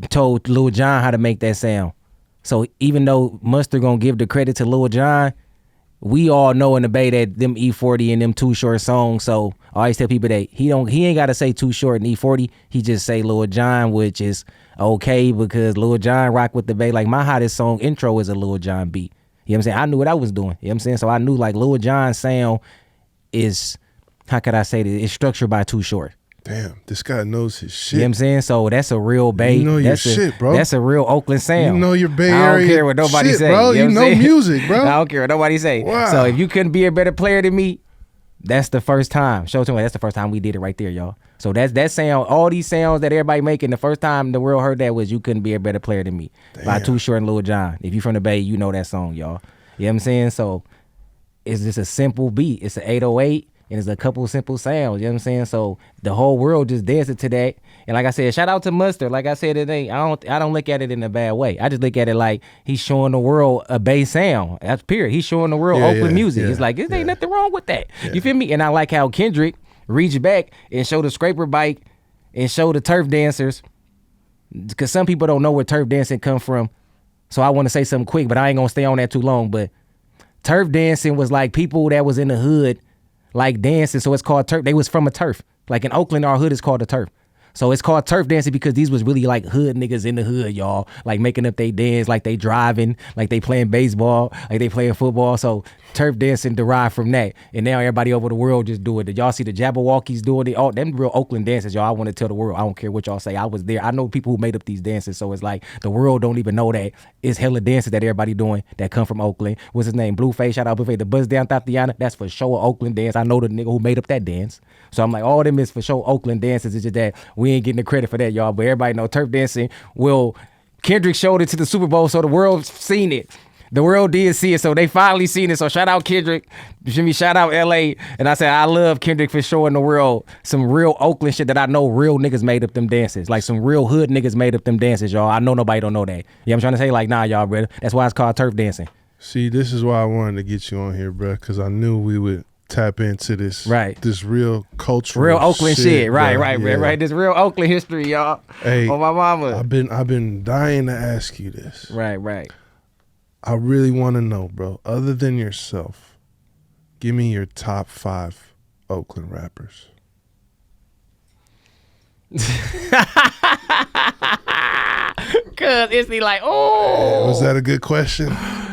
told Lil Jon how to make that sound. So even though Mustard gonna give the credit to Lil Jon, we all know in the Bay that them E40 and them Too Short songs. So I always tell people that he ain't gotta say Too Short and E40. He just say Lil Jon, which is okay because Lil Jon rock with the Bay. Like my hottest song intro is a Lil Jon beat. You know what I'm saying? I knew what I was doing. You know what I'm saying? So I knew like Lil Jon's sound is, how could I say this? It's structured by Too Short. Damn, this guy knows his shit. You know what I'm saying? So that's a real Bay. You know your shit, bro. That's a real Oakland sound. You know your Bay Area. I don't care what nobody shit, say. Bro. You know music, bro. I don't care what nobody say. Wow. So if you couldn't be a better player than me, that's the first time. Show to me, that's the first time we did it right there, y'all. So that's that sound, all these sounds that everybody making, the first time the world heard that was You Couldn't Be a Better Player Than Me. Damn. By Too Short and Lil Jon. If you from the Bay, you know that song, y'all. You know what I'm saying? So it's just a simple beat. It's an 808. And it's a couple of simple sounds, you know what I'm saying? So the whole world just dancing to that. And like I said, shout out to Mustard. Like I said today, I don't look at it in a bad way. I just look at it like he's showing the world a Bay sound. That's period. He's showing the world Oakland music. It's like, there ain't nothing wrong with that. Yeah. You feel me? And I like how Kendrick reached back and showed the scraper bike and showed the turf dancers. Because some people don't know where turf dancing come from. So I want to say something quick, but I ain't going to stay on that too long. But turf dancing was like people that was in the hood like dancing, so it's called turf. They was from a turf. Like in Oakland, our hood is called a turf. So it's called turf dancing because these was really like hood niggas in the hood, y'all. Like making up they dance, like they driving, like they playing baseball, like they playing football. So turf dancing derived from that. And now everybody over the world just do it. Did y'all see the Jabberwockies doing it? Oh, them real Oakland dances, y'all. I want to tell the world. I don't care what y'all say. I was there. I know people who made up these dances. So it's like the world don't even know that it's hella dances that everybody doing that come from Oakland. What's his name? Blueface. Shout out Blueface. The Buzz Down Tatiana. That's for sure Oakland dance. I know the nigga who made up that dance. So I'm like, all them is for sure Oakland dances. It's just that we ain't getting the credit for that, y'all. But everybody know turf dancing. Kendrick showed it to the Super Bowl, so the world's seen it. The world did see it, so they finally seen it. So shout out Kendrick. Shout out LA. And I said, I love Kendrick for showing the world some real Oakland shit that I know real niggas made up them dances. Like some real hood niggas made up them dances, y'all. I know nobody don't know that. Yeah, I'm trying to say, like, nah, y'all, brother. That's why it's called turf dancing. See, this is why I wanted to get you on here, bro, because I knew we would tap into this, this real cultural, real Oakland shit, right, yeah. right. This real Oakland history, y'all. Hey, on my mama. I've been dying to ask you this. Right. I really want to know, bro. Other than yourself, give me your top 5 Oakland rappers. Cause it's like, oh, was that a good question?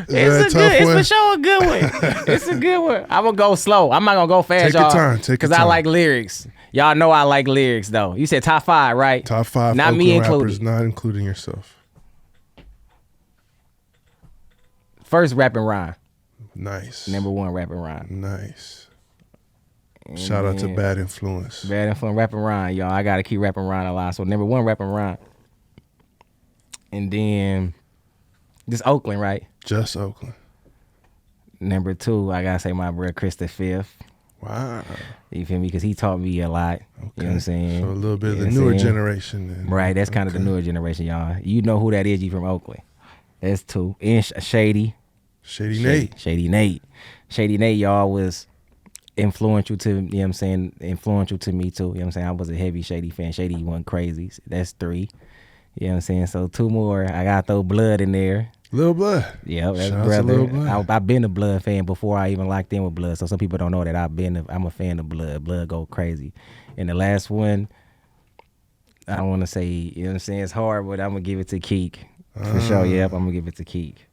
It's for sure a good one. It's a good one. I'm gonna go slow. I'm not gonna go fast, Take y'all. Your time. Because I like lyrics. Y'all know I like lyrics, though. You said top 5, right? Top 5. Not Oakland me rappers, included. not including yourself. First, Rap and Rhyme. Nice. Number 1, Rap and Rhyme. Nice. Shout out to Bad Influence. Bad Influence, Rap and Rhyme, y'all. I gotta keep Rap and Rhyme alive. So number 1, Rap and Rhyme. And then this Oakland, right? Just Oakland. Number 2, I gotta say my brother Chris the Fifth. Wow. You feel me? Because he taught me a lot. Okay. You know what I'm saying? So a little bit of the newer generation. Then. Right, that's kind of the newer generation, y'all. You know who that is, you from Oakland. That's 2. And Shady Nate. Shady Nate, y'all, was influential to, you know what I'm saying, influential to me too. You know what I'm saying? I was a heavy Shady fan. Shady went crazy. That's 3. You know what I'm saying? So 2 more. I got to throw Blood in there. Lil Blood. Yeah, that's brother. I've been a Blood fan before I even locked in with Blood. So some people don't know that I'm a fan of Blood. Blood go crazy. And the last one, I don't want to say, you know what I'm saying, it's hard, but I'm going to give it to Keek. For sure, yep, I'm going to give it to Keek.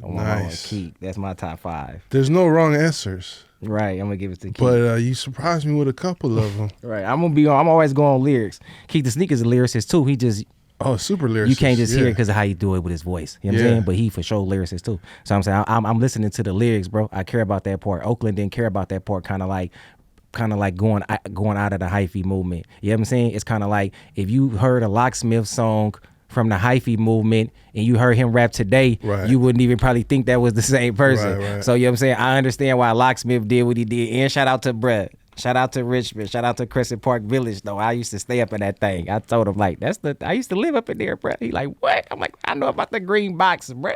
Nice. Keek. That's my top 5. There's no wrong answers. Right, I'm going to give it to Keek. But you surprised me with a couple of them. Right, I'm always going on lyrics. Keek the Sneak is a lyricist too. He just... Oh, super lyricist. You can't just hear it because of how you do it with his voice. You know what I'm saying? But he for sure lyricist too. So I'm saying I'm listening to the lyrics, bro. I care about that part. Oakland didn't care about that part. Kind of like going out of the Hyphy movement. You know what I'm saying? It's kind of like if you heard a Locksmith song from the Hyphy movement and you heard him rap today, you wouldn't even probably think that was the same person. Right. So you know what I'm saying? I understand why Locksmith did what he did. And shout out to Brett. Shout out to Richmond. Shout out to Crescent Park Village, though. I used to stay up in that thing. I told him, like, I used to live up in there, bro. He like, what? I'm like, I know about the green box, bro.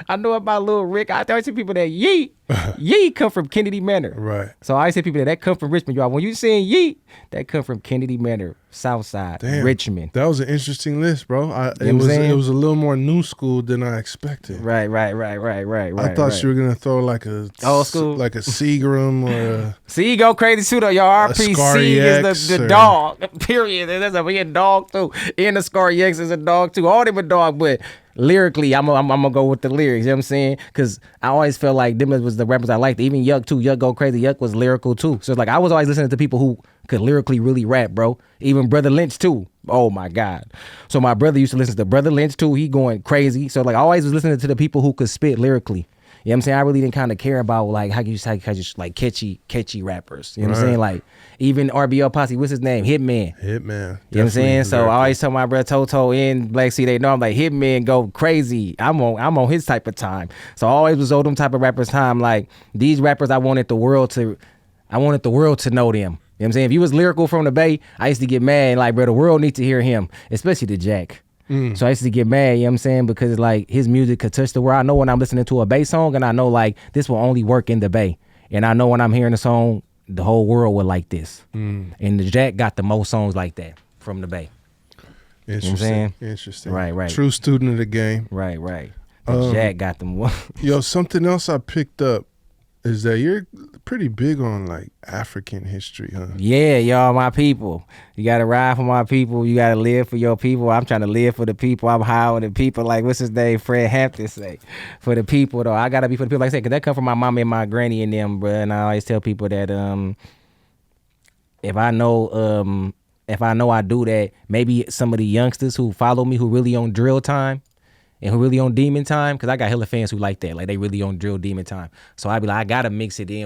I know about Lil Rick. I always see people that Yeet come from Kennedy Manor. Right. So I always see people that come from Richmond, y'all. When you saying Yeet, that come from Kennedy Manor, Southside, Richmond. That was an interesting list, bro. It was a little more new school than I expected. Right. I thought you were gonna throw like a old school, like a Seagram or a C go crazy too though, y'all. RPC is the dog. Period. There's a dog too. And the Scar X is a dog too. All them a dog, but lyrically, I'm gonna go with the lyrics. You know what I'm saying? Because I always felt like them was the rappers I liked. Even Yuck too. Yuck go crazy. Yuck was lyrical too. So it's like I was always listening to people who could lyrically really rap, bro. Even Brother Lynch too. Oh my God. So my brother used to listen to Brother Lynch too. He going crazy. So like I always was listening to the people who could spit lyrically. You know what I'm saying? I really didn't kind of care about like how you just like catchy rappers. You know what I'm saying? Like even RBL Posse, what's his name? Hitman. You know what I'm saying? So I always tell my brother Toto and Black C, they know I'm like Hitman go crazy. I'm on his type of time. So I always was on them type of rappers time. Like these rappers, I wanted the world to know them. You know what I'm saying? If you was lyrical from the Bay, I used to get mad. Like, bro, the world needs to hear him, especially the Jack. So I used to get mad, you know what I'm saying? Because like his music could touch the world. I know when I'm listening to a Bay song and I know like this will only work in the Bay. And I know when I'm hearing a song, the whole world would like this. And the Jack got the most songs like that from the Bay. Interesting. You know what I'm saying? Interesting. Right. True student of the game. Right. The Jack got them. Yo, something else I picked up is that you're pretty big on like African history, huh? Yeah, y'all, my people. You gotta ride for my people. You gotta live for your people. I'm trying to live for the people. I'm high on the people. Like, what's his name? Fred Hampton say, for the people though. I gotta be for the people. Like I said, cause that come from my mama and my granny and them, bro. And I always tell people that if I know I do that, maybe some of the youngsters who follow me, who really on drill time and who really on demon time, because I got hella fans who like that. Like, they really on drill demon time. So I be like, I gotta mix it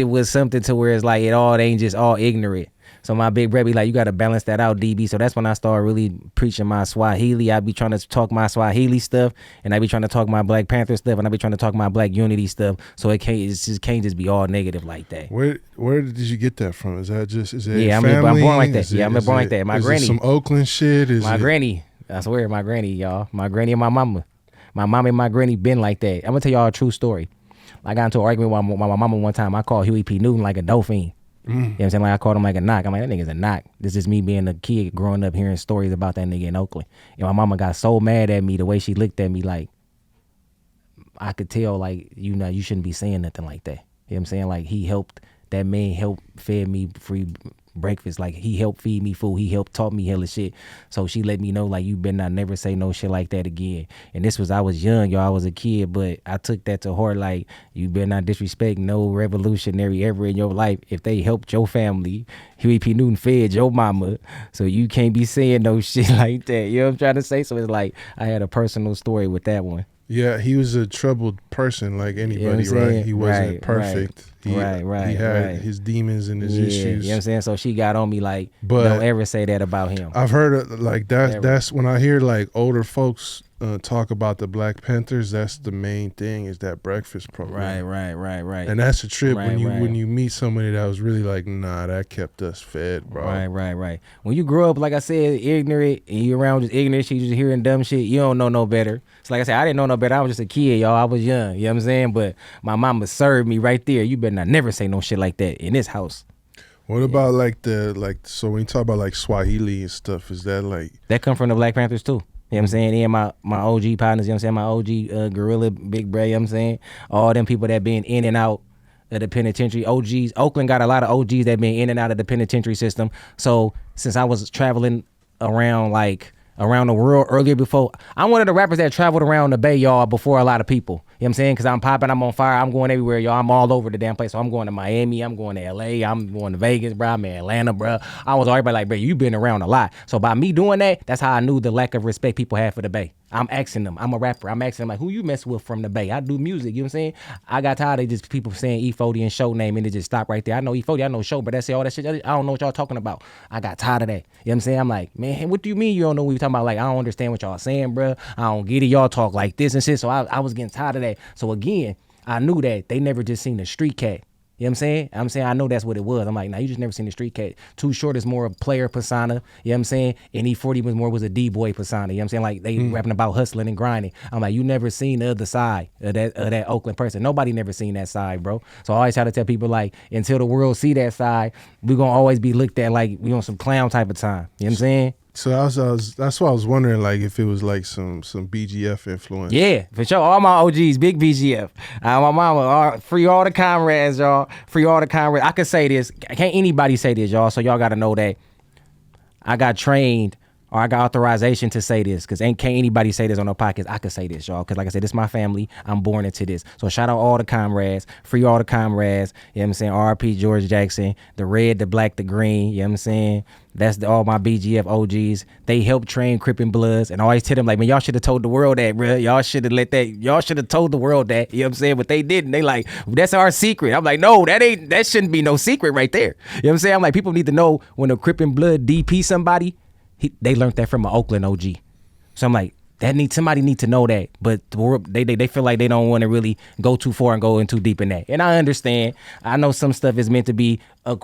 with something to where it's like it ain't just all ignorant. So my big brother be like, you gotta balance that out, DB. So that's when I start really preaching my Swahili. I be trying to talk my Swahili stuff, and I be trying to talk my Black Panther stuff, and I be trying to talk my Black Unity stuff. So it can't just be all negative like that. Where did you get that from? Is that I'm born like that. I'm born like that. My granny. Some Oakland shit. Granny. I swear, my granny, y'all. My granny and my mama. My mama and my granny been like that. I'm gonna tell y'all a true story. I got into an argument with my mama one time. I called Huey P. Newton like a dolphin. You know what I'm saying? Like, I called him like a knock. I'm like, that nigga's a knock. This is me being a kid growing up hearing stories about that nigga in Oakland. And my mama got so mad at me the way she looked at me, like, I could tell, like, you shouldn't be saying nothing like that. You know what I'm saying? Like, that man helped fed me free breakfast. Like, he helped feed me food. He helped taught me hella shit. So she let me know, like, you better not never say no shit like that again. And I was young, y'all. I was a kid, but I took that to heart. Like, you better not disrespect no revolutionary ever in your life. If they helped your family, Huey P. Newton fed your mama, so you can't be saying no shit like that. You know what I'm trying to say? So it's like, I had a personal story with that one. Yeah, he was a troubled person like anybody, right? He wasn't perfect. He had his demons and his issues. You know what I'm saying? So she got on me like, don't ever say that about him. I've heard like that's when I hear like older folks talk about the Black Panthers, that's the main thing, is that breakfast program. Right. And that's a trip when you meet somebody that was really like, nah, that kept us fed, bro. Right. When you grow up, like I said, ignorant, and you around just ignorant shit, you just hearing dumb shit, you don't know no better. So like I said, I didn't know no better. I was just a kid, y'all. I was young, you know what I'm saying? But my mama served me right there. You better not never say no shit like that in this house. What about so when you talk about like Swahili and stuff, is that like... That come from the Black Panthers too. You know what I'm saying? And my OG partners, you know what I'm saying? My OG gorilla, big bro, you know what I'm saying? All them people that been in and out of the penitentiary. OGs, Oakland got a lot of OGs that been in and out of the penitentiary system. So since I was traveling around the world earlier before, I'm one of the rappers that traveled around the Bay, y'all, before a lot of people. You know what I'm saying? Because I'm popping, I'm on fire, I'm going everywhere, y'all. I'm all over the damn place. So I'm going to Miami, I'm going to LA, I'm going to Vegas, bro. I'm in Atlanta, bro. I was everybody like, bro, you been around a lot. So by me doing that, that's how I knew the lack of respect people have for the Bay. I'm asking them. I'm a rapper. I'm asking them, like, who you mess with from the Bay? I do music, you know what I'm saying? I got tired of just people saying E40 and show name and it just stopped right there. I know E40, I know show, but that's all that shit. I don't know what y'all talking about. I got tired of that. You know what I'm saying? I'm like, man, what do you mean you don't know what you talking about? Like, I don't understand what y'all saying, bro. I don't get it. Y'all talk like this and shit. So I was getting tired of that. So again, I knew that they never just seen the street cat. You know what I'm saying? I know that's what it was. I'm like, nah, you just never seen the street cat. Too Short is more a player persona. You know what I'm saying? And E40 was a D-boy persona. You know what I'm saying? Like, they rapping about hustling and grinding. I'm like, you never seen the other side of that Oakland person. Nobody never seen that side, bro. So I always try to tell people, like, until the world see that side, we gonna always be looked at like we on some clown type of time. You know what I'm saying? So that's why I was wondering, like, if it was like some BGF influence. Yeah, for sure. All my OGs, big BGF. My mama, free all the comrades, y'all. Free all the comrades. I could say this. Can't anybody say this, y'all? So y'all got to know that I got trained or I got authorization to say this, because can't anybody say this on no podcast. I could say this, y'all, because like I said, this is my family. I'm born into this. So shout out all the comrades, free all the comrades, you know what I'm saying? RP George Jackson, the red, the black, the green, you know what I'm saying? That's all my BGF OGs. They help train Crippin' Bloods, and I always tell them, like, man, y'all should have told the world that, bro. Y'all should have told the world that, you know what I'm saying? But they didn't. They like, that's our secret. I'm like, no, that shouldn't be no secret right there. You know what I'm saying? I'm like, people need to know when a Crippin' Blood DP somebody, they learned that from an Oakland OG. So I'm like, somebody need to know that, but they feel like they don't want to really go too far and go in too deep in that. And I understand. I know some stuff is meant to be a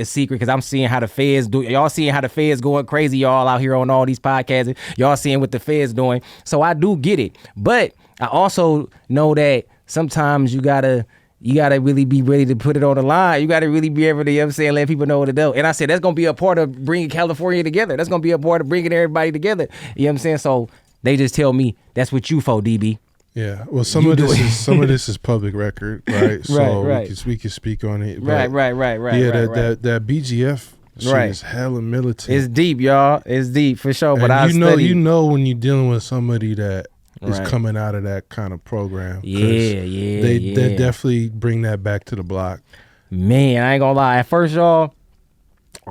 secret, because I'm seeing how the feds do. Y'all seeing how the feds going crazy, y'all out here on all these podcasts. Y'all seeing what the feds doing. So I do get it, but I also know that sometimes you gotta really be ready to put it on the line. You gotta really be able to, you know what I'm saying, let people know what to do. And I said that's gonna be a part of bringing California together. That's gonna be a part of bringing everybody together. You know what I'm saying? So they just tell me, that's what you for, DB. Yeah, well, some of this is public record, right? So we can speak on it. Right. Yeah, that BGF shit is hella militant. It's deep, y'all. It's deep for sure. But and you know when you're dealing with somebody that is coming out of that kind of program. They definitely bring that back to the block. Man, I ain't gonna lie. At first, y'all,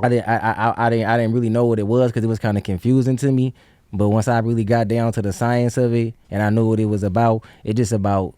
I didn't really know what it was because it was kind of confusing to me. But once I really got down to the science of it and I knew what it was about, it's just about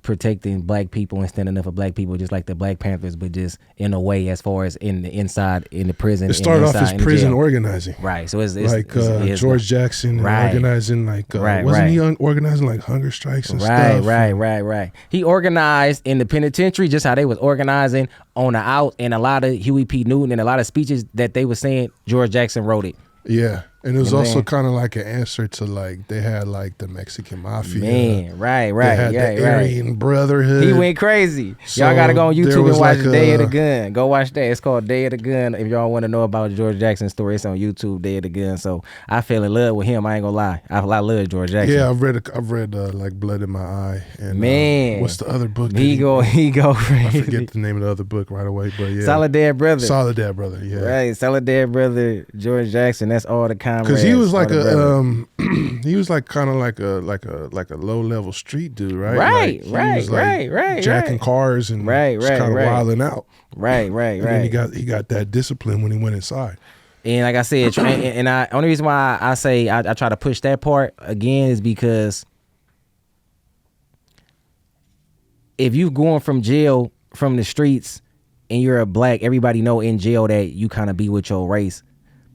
protecting black people and standing up for black people, just like the Black Panthers, but just in a way as far as in the prison. It started off as prison organizing. Right. So it's like George Jackson organizing wasn't he organizing like hunger strikes and stuff? Right. He organized in the penitentiary just how they was organizing on the out, and a lot of Huey P. Newton and a lot of speeches that they were saying, George Jackson wrote it. Yeah. And it was also kind of like an answer to like they had like the Mexican mafia. Man, right. They had the Aryan Brotherhood. He went crazy. So y'all gotta go on YouTube and watch Day of the Gun. Go watch that. It's called Day of the Gun. If y'all want to know about George Jackson's story, it's on YouTube. Day of the Gun. So I fell in love with him. I ain't gonna lie. I love George Jackson. Yeah, I've read like Blood in My Eye. And man, what's the other book? He go crazy. I forget the name of the other book right away, but yeah. Solidad Brother. Yeah. Right, Solidad Brother. George Jackson. That's all the comrades. Because he was like he was like kind of like a low level street dude, right? Right. Jacking cars and just kind of wilding out. Right. And then he got that discipline when he went inside. And like I said, only reason why I say I try to push that part again is because if you going from jail from the streets and you're a black, everybody know in jail that you kind of be with your race.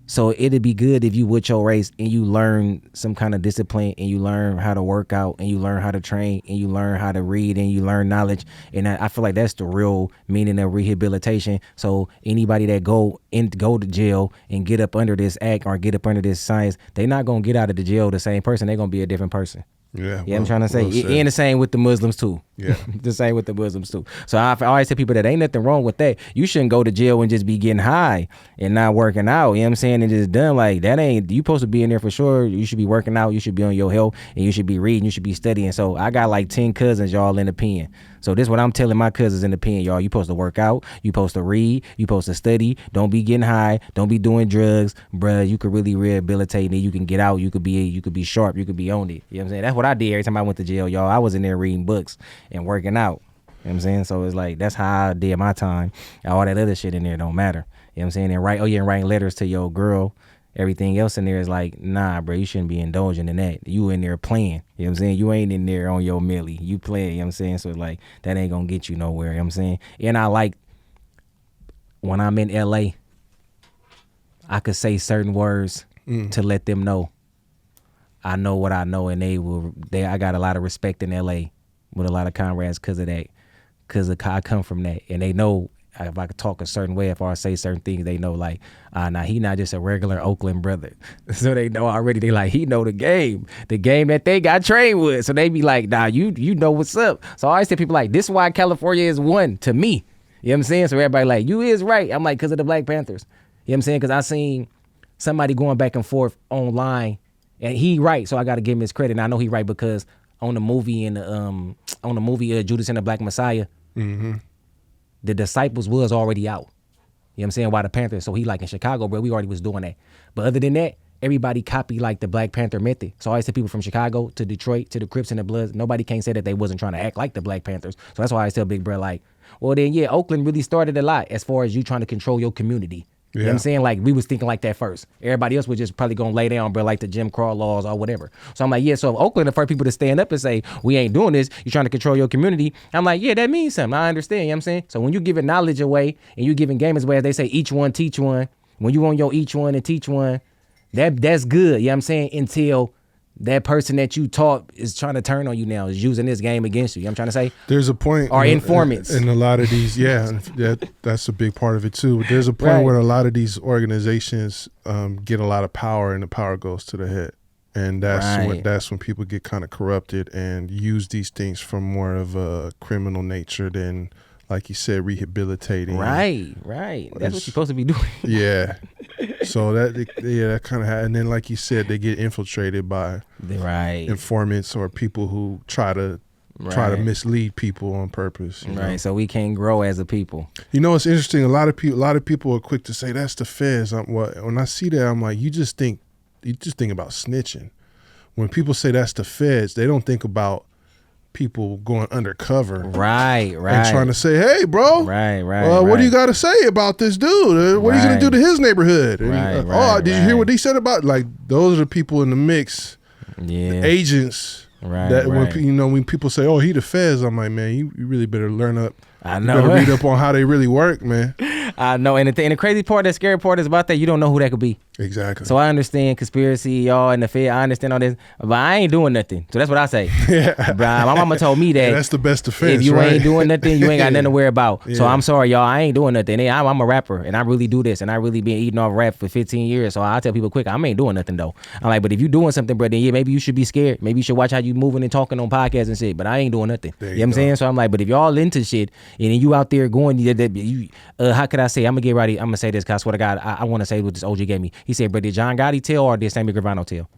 So it'd be good if you with your race and you learn some kind of discipline and you learn how to work out and you learn how to train and you learn how to read and you learn knowledge. And I feel like that's the real meaning of rehabilitation. So anybody that go to jail and get up under this act or get up under this science, they're not going to get out of the jail the same person. They're going to be a different person. Yeah, I'm trying to say. And the same with the Muslims too. Yeah. The same with the Muslims too. So I always tell people that ain't nothing wrong with that. You shouldn't go to jail and just be getting high and not working out. You know what I'm saying? And just done like that ain't, you supposed to be in there for sure. You should be working out. You should be on your health and you should be reading. You should be studying. So I got like 10 cousins, y'all, in the pen. So this is what I'm telling my cousins in the pen, y'all. You supposed to work out. You supposed to read. You supposed to study. Don't be getting high. Don't be doing drugs. Bruh, you could really rehabilitate and you can get out. You could be sharp. You could be on it. You know what I'm saying? That's what I did every time I went to jail, y'all. I was in there reading books and working out. You know what I'm saying? So it's like, that's how I did my time. All that other shit in there don't matter. You know what I'm saying? And writing letters to your girl. Everything else in there is like, nah, bro, you shouldn't be indulging in that. You in there playing. You know what I'm saying? You ain't in there on your millie. You playing, you know what I'm saying? So it's like, that ain't gonna get you nowhere, you know what I'm saying? And I like, when I'm in LA, I could say certain words to let them know I know what I know, and I got a lot of respect in LA with a lot of comrades because of that. Because I come from that, and they know if I could talk a certain way, if I say certain things, they know like, nah, he not just a regular Oakland brother. So they know already. They like, he know the game that they got trained with. So they be like, nah, you know what's up. So I always tell people like, this is why California is one to me. You know what I'm saying? So everybody like, you is right. I'm like, because of the Black Panthers. You know what I'm saying? Because I seen somebody going back and forth online, and he right. So I got to give him his credit. And I know he right because on the movie Judas and the Black Messiah, the disciples was already out. You know what I'm saying? Why the Panthers? So he like in Chicago, bro, we already was doing that. But other than that, everybody copied like the Black Panther method. So I always tell people from Chicago to Detroit to the Crips and the Bloods, nobody can't say that they wasn't trying to act like the Black Panthers. So that's why I always tell Big Bro like, well then yeah, Oakland really started a lot as far as you trying to control your community. You know what I'm saying? Like, we was thinking like that first. Everybody else was just probably going to lay down, bro, like the Jim Crow laws or whatever. So I'm like, yeah, so if Oakland, the first people to stand up and say, we ain't doing this, you're trying to control your community. I'm like, yeah, that means something. I understand, you know what I'm saying? So when you giving knowledge away and you giving gamers away, as they say, each one, teach one. When you on your each one and teach one, that's good, you know what I'm saying? Until that person that you taught is trying to turn on you now, is using this game against you. You know what I'm trying to say? There's a point. Or informants. In a lot of these, that's a big part of it too. But there's a point where a lot of these organizations get a lot of power and the power goes to the head. And that's when people get kind of corrupted and use these things for more of a criminal nature than, like you said, rehabilitating. Right. That's what you're supposed to be doing. Yeah. So that kind of, and then like you said, they get infiltrated by informants or people who try to mislead people on purpose. You know? So we can't grow as a people. You know, it's interesting. A lot of people are quick to say that's the feds. When I see that, I'm like, you just think about snitching. When people say that's the feds, they don't think about people going undercover, right, and trying to say, "Hey, bro, right. What do you got to say about this dude? What are you gonna do to his neighborhood? Did you hear what he said about?" Like, those are the people in the mix, agents. When people say, "Oh, he the feds," I'm like, man, you really better learn up. I know. You better read up on how they really work, man. I know, and the crazy part, the scary part is about that you don't know who that could be. Exactly. So I understand conspiracy, y'all, and the Fed. I understand all this, but I ain't doing nothing. So that's what I say. Yeah. My mama told me that. That's the best defense. If you ain't doing nothing, you ain't got nothing to worry about. Yeah. So I'm sorry, y'all. I ain't doing nothing. I'm a rapper, and I really do this, and I really been eating off rap for 15 years. So I tell people quick, I ain't doing nothing though. I'm like, but if you doing something, bro, then yeah, maybe you should be scared. Maybe you should watch how you moving and talking on podcasts and shit. But I ain't doing nothing. You know what I'm saying? So I'm like, but if y'all into shit and then you out there going, how could I say? I'm gonna get ready. I'm gonna say this because I swear to God, I want to say what this OG gave me. He said, "Bro, did John Gotti tell or did Sammy Gravano tell?"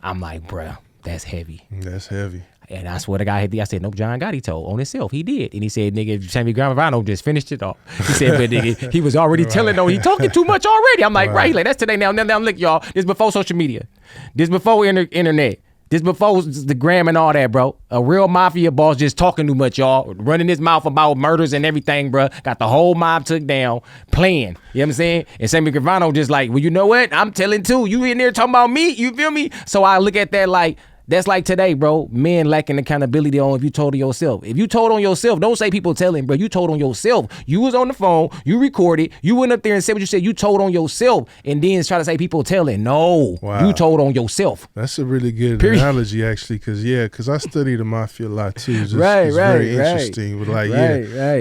I'm like, bro, that's heavy. That's heavy. And I swear to God, I said, nope, John Gotti told on himself. He did. And he said, nigga, Sammy Gravano just finished it off. He said, but nigga, he was already telling on, he talking too much already. I'm like, right, like that's today now. Now look, y'all, this before social media. This before internet. This before the gram and all that, bro. A real mafia boss just talking too much, y'all. Running his mouth about murders and everything, bro. Got the whole mob took down, playing. You know what I'm saying? And Sammy Gravano just like, well, you know what? I'm telling too. You in there talking about me? You feel me? So I look at that like, that's like today, bro. Men lacking accountability on if you told on yourself. If you told on yourself, don't say people telling, bro. You told on yourself. You was on the phone. You recorded. You went up there and said what you said. You told on yourself and then try to say people telling. No, you told on yourself. That's a really good analogy, actually, because I studied the mafia a lot too. It's very interesting. But like,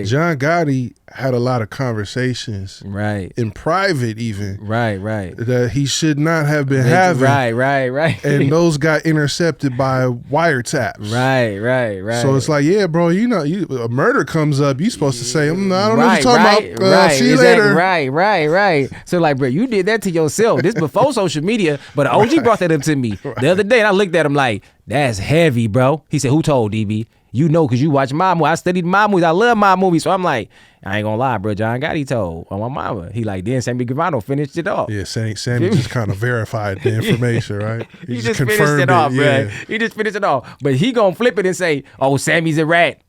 John Gotti had a lot of conversations, in private even, that he should not have been having, and those got intercepted by wiretaps, right. So it's like, yeah, bro, you know, a murder comes up, you supposed to say, I don't know what you're talking about. See you later. Right. So like, bro, you did that to yourself. This before social media, but OG brought that up to me the other day, and I looked at him like, that's heavy, bro. He said, who told DB? You know, because you watch my movie. I studied my movies. I love my movies. So I'm like, I ain't gonna lie, bro. John Gotti told on my mama. He like, then Sammy Gravano finished it off. Yeah, Sammy just kind of verified the information, right? He just finished it off, bro. He just finished it off. But he gonna flip it and say, oh, Sammy's a rat.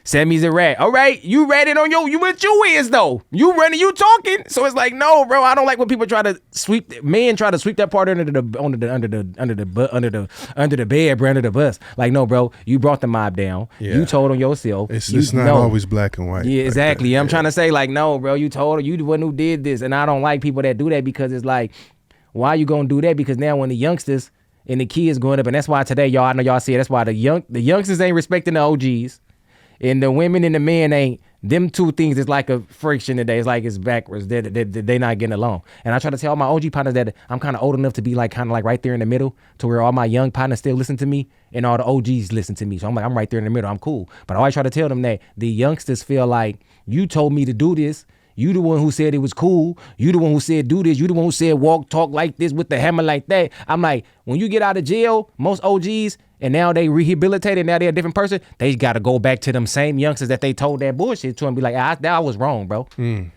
Sammy's a rat. All right, you ratted on you what you is though. You running, you talking. So it's like, no, bro. I don't like when people try to sweep that part under the bed, bro, under the bus. Like, no, bro. You brought the mob down. Yeah. You told on yourself. It's not always black and white. Yeah, exactly. I'm trying to say, like, no, bro. You told her. You the one who did this, and I don't like people that do that because it's like, why you gonna do that? Because now when the youngsters and the kids going up, and that's why today, y'all, I know y'all see it. That's why the youngsters ain't respecting the OGs. And the women and the men ain't, them two things is like a friction today. It's like it's backwards. They not getting along. And I try to tell all my OG partners that I'm kind of old enough to be like kind of like right there in the middle to where all my young partners still listen to me and all the OGs listen to me. So I'm like, I'm right there in the middle. I'm cool. But I always try to tell them that the youngsters feel like you told me to do this. You the one who said it was cool. You the one who said do this. You the one who said walk, talk like this with the hammer like that. I'm like, when you get out of jail, most OGs, and now they rehabilitated, now they're a different person, they got to go back to them same youngsters that they told that bullshit to and be like, I was wrong, bro.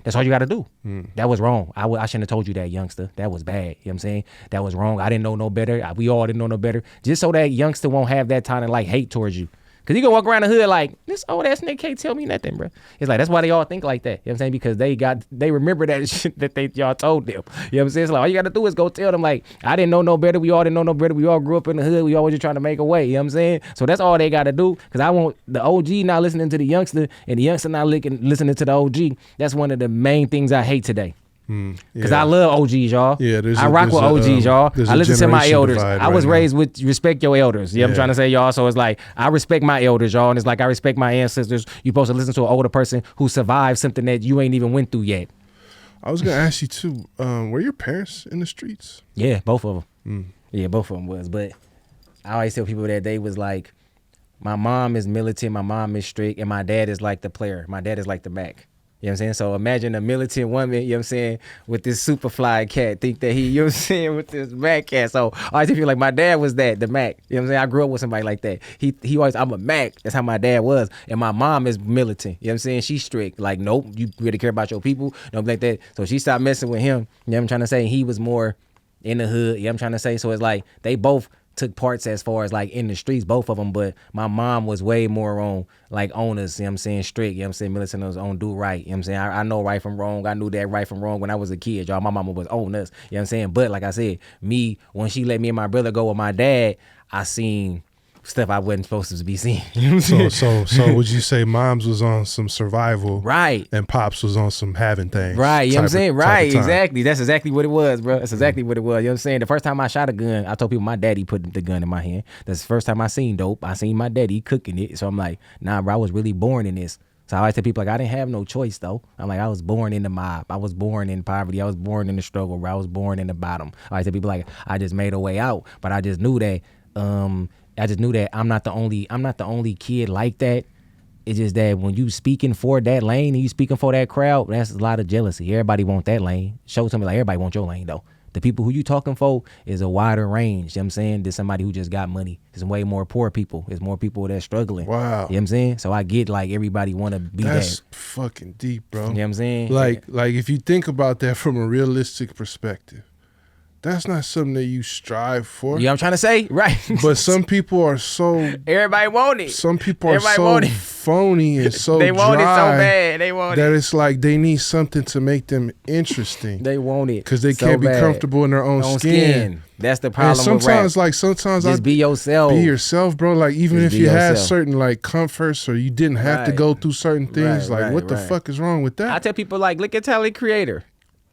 That's all you got to do. That was wrong. I shouldn't have told you that, youngster. That was bad. You know what I'm saying? That was wrong. I didn't know no better. We all didn't know no better. Just so that youngster won't have that kind of like hate towards you. Because he gonna walk around the hood like, this old ass nigga can't tell me nothing, bro. It's like, that's why they all think like that. You know what I'm saying? Because they remember that shit that y'all told them. You know what I'm saying? It's like, all you gotta do is go tell them like, I didn't know no better. We all didn't know no better. We all grew up in the hood. We always just trying to make a way. You know what I'm saying? So that's all they gotta do. Because I want the OG not listening to the youngster and the youngster not listening to the OG. That's one of the main things I hate today. Because I love OGs, y'all. Yeah, I rock with OGs, y'all. I listen to my elders. I was raised with respect your elders. You know what I'm trying to say, y'all? So it's like, I respect my elders, y'all. And it's like, I respect my ancestors. You're supposed to listen to an older person who survived something that you ain't even went through yet. I was going to ask you, too, were your parents in the streets? Yeah, both of them. Yeah, both of them was. But I always tell people that they was like, my mom is militant, my mom is strict, and my dad is like the player. My dad is like the back. You know what I'm saying? So imagine a militant woman, you know what I'm saying, with this super fly cat, think that he, you know what I'm saying, with this Mac cat. So I always feel like my dad was that, the Mac. You know what I'm saying? I grew up with somebody like that. He always, I'm a Mac. That's how my dad was. And my mom is militant. You know what I'm saying? She's strict. Like, nope, you really care about your people. Don't be like that. So she stopped messing with him. You know what I'm trying to say? He was more in the hood. You know what I'm trying to say? So it's like they both took parts as far as like in the streets, both of them, but my mom was way more on like owners, you know what I'm saying, strict, you know what I'm saying, militant was on do right, you know what I'm saying, I know right from wrong, I knew that right from wrong when I was a kid, y'all, my mama was on us, you know what I'm saying, but like I said, me, when she let me and my brother go with my dad, I seen stuff I wasn't supposed to be seeing. You know what I'm saying? So would you say moms was on some survival, right, and pops was on some having things, right? You know what I'm saying? Right, exactly. That's exactly what it was, bro. That's exactly what it was. You know what I'm saying? The first time I shot a gun, I told people my daddy put the gun in my hand. That's the first time I seen dope. I seen my daddy cooking it. So I'm like, nah, bro, I was really born in this. So I always tell people, like, I didn't have no choice, though. I'm like, I was born in the mob. I was born in poverty. I was born in the struggle, bro. I was born in the bottom. I always tell people, like, I just made a way out. But I just knew that, I'm not the only kid like that. It's just that when you speaking for that lane and you speaking for that crowd, that's a lot of jealousy. Everybody want that lane. Show to me like everybody want your lane, though. The people who you talking for is a wider range. You know what I'm saying? There's somebody who just got money. There's way more poor people. There's more people that's struggling. Wow. You know what I'm saying? So I get like everybody want to be that's that. fucking deep, bro. You know what I'm saying? Like if you think about that from a realistic perspective, that's not something that you strive for. You know what I'm trying to say? Right. But some people are so... Everybody want it. Some people are Everybody so phony and so they want it so dry bad. They want that it. it's like they need something to make them interesting. They want it. Because they so can't be bad. comfortable in their own skin. That's the problem and sometimes, with rap. sometimes just be yourself. Be yourself, bro. Like, even just if you had yourself. certain, like, comforts or you didn't have to go through certain things, what the fuck is wrong with that? I tell people, like, look at Talented Creator.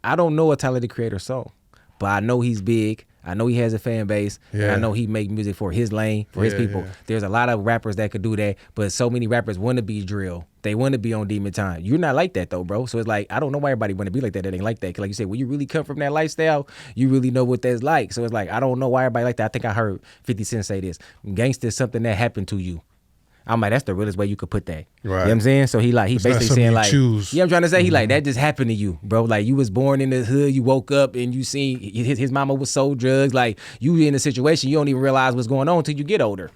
I don't know a Talented Creator song, but I know he's big. I know he has a fan base, and I know he make music for his lane, for his people. Yeah. There's a lot of rappers that could do that, but so many rappers want to be drill. They want to be on Demon Time. You're not like that, though, bro. So it's like, I don't know why everybody want to be like that. That ain't like that. Cause like you said, when you really come from that lifestyle, you really know what that's like. So it's like, I don't know why everybody like that. I think I heard 50 Cent say this. Gangsta is something that happened to you. I'm like, that's the realest way you could put that. Right. You know what I'm saying? So he basically saying like, yeah, I'm trying to say, he like, that just happened to you, bro. Like, you was born in the hood, you woke up and you seen his mama was sold drugs. Like, you in a situation, you don't even realize what's going on until you get older.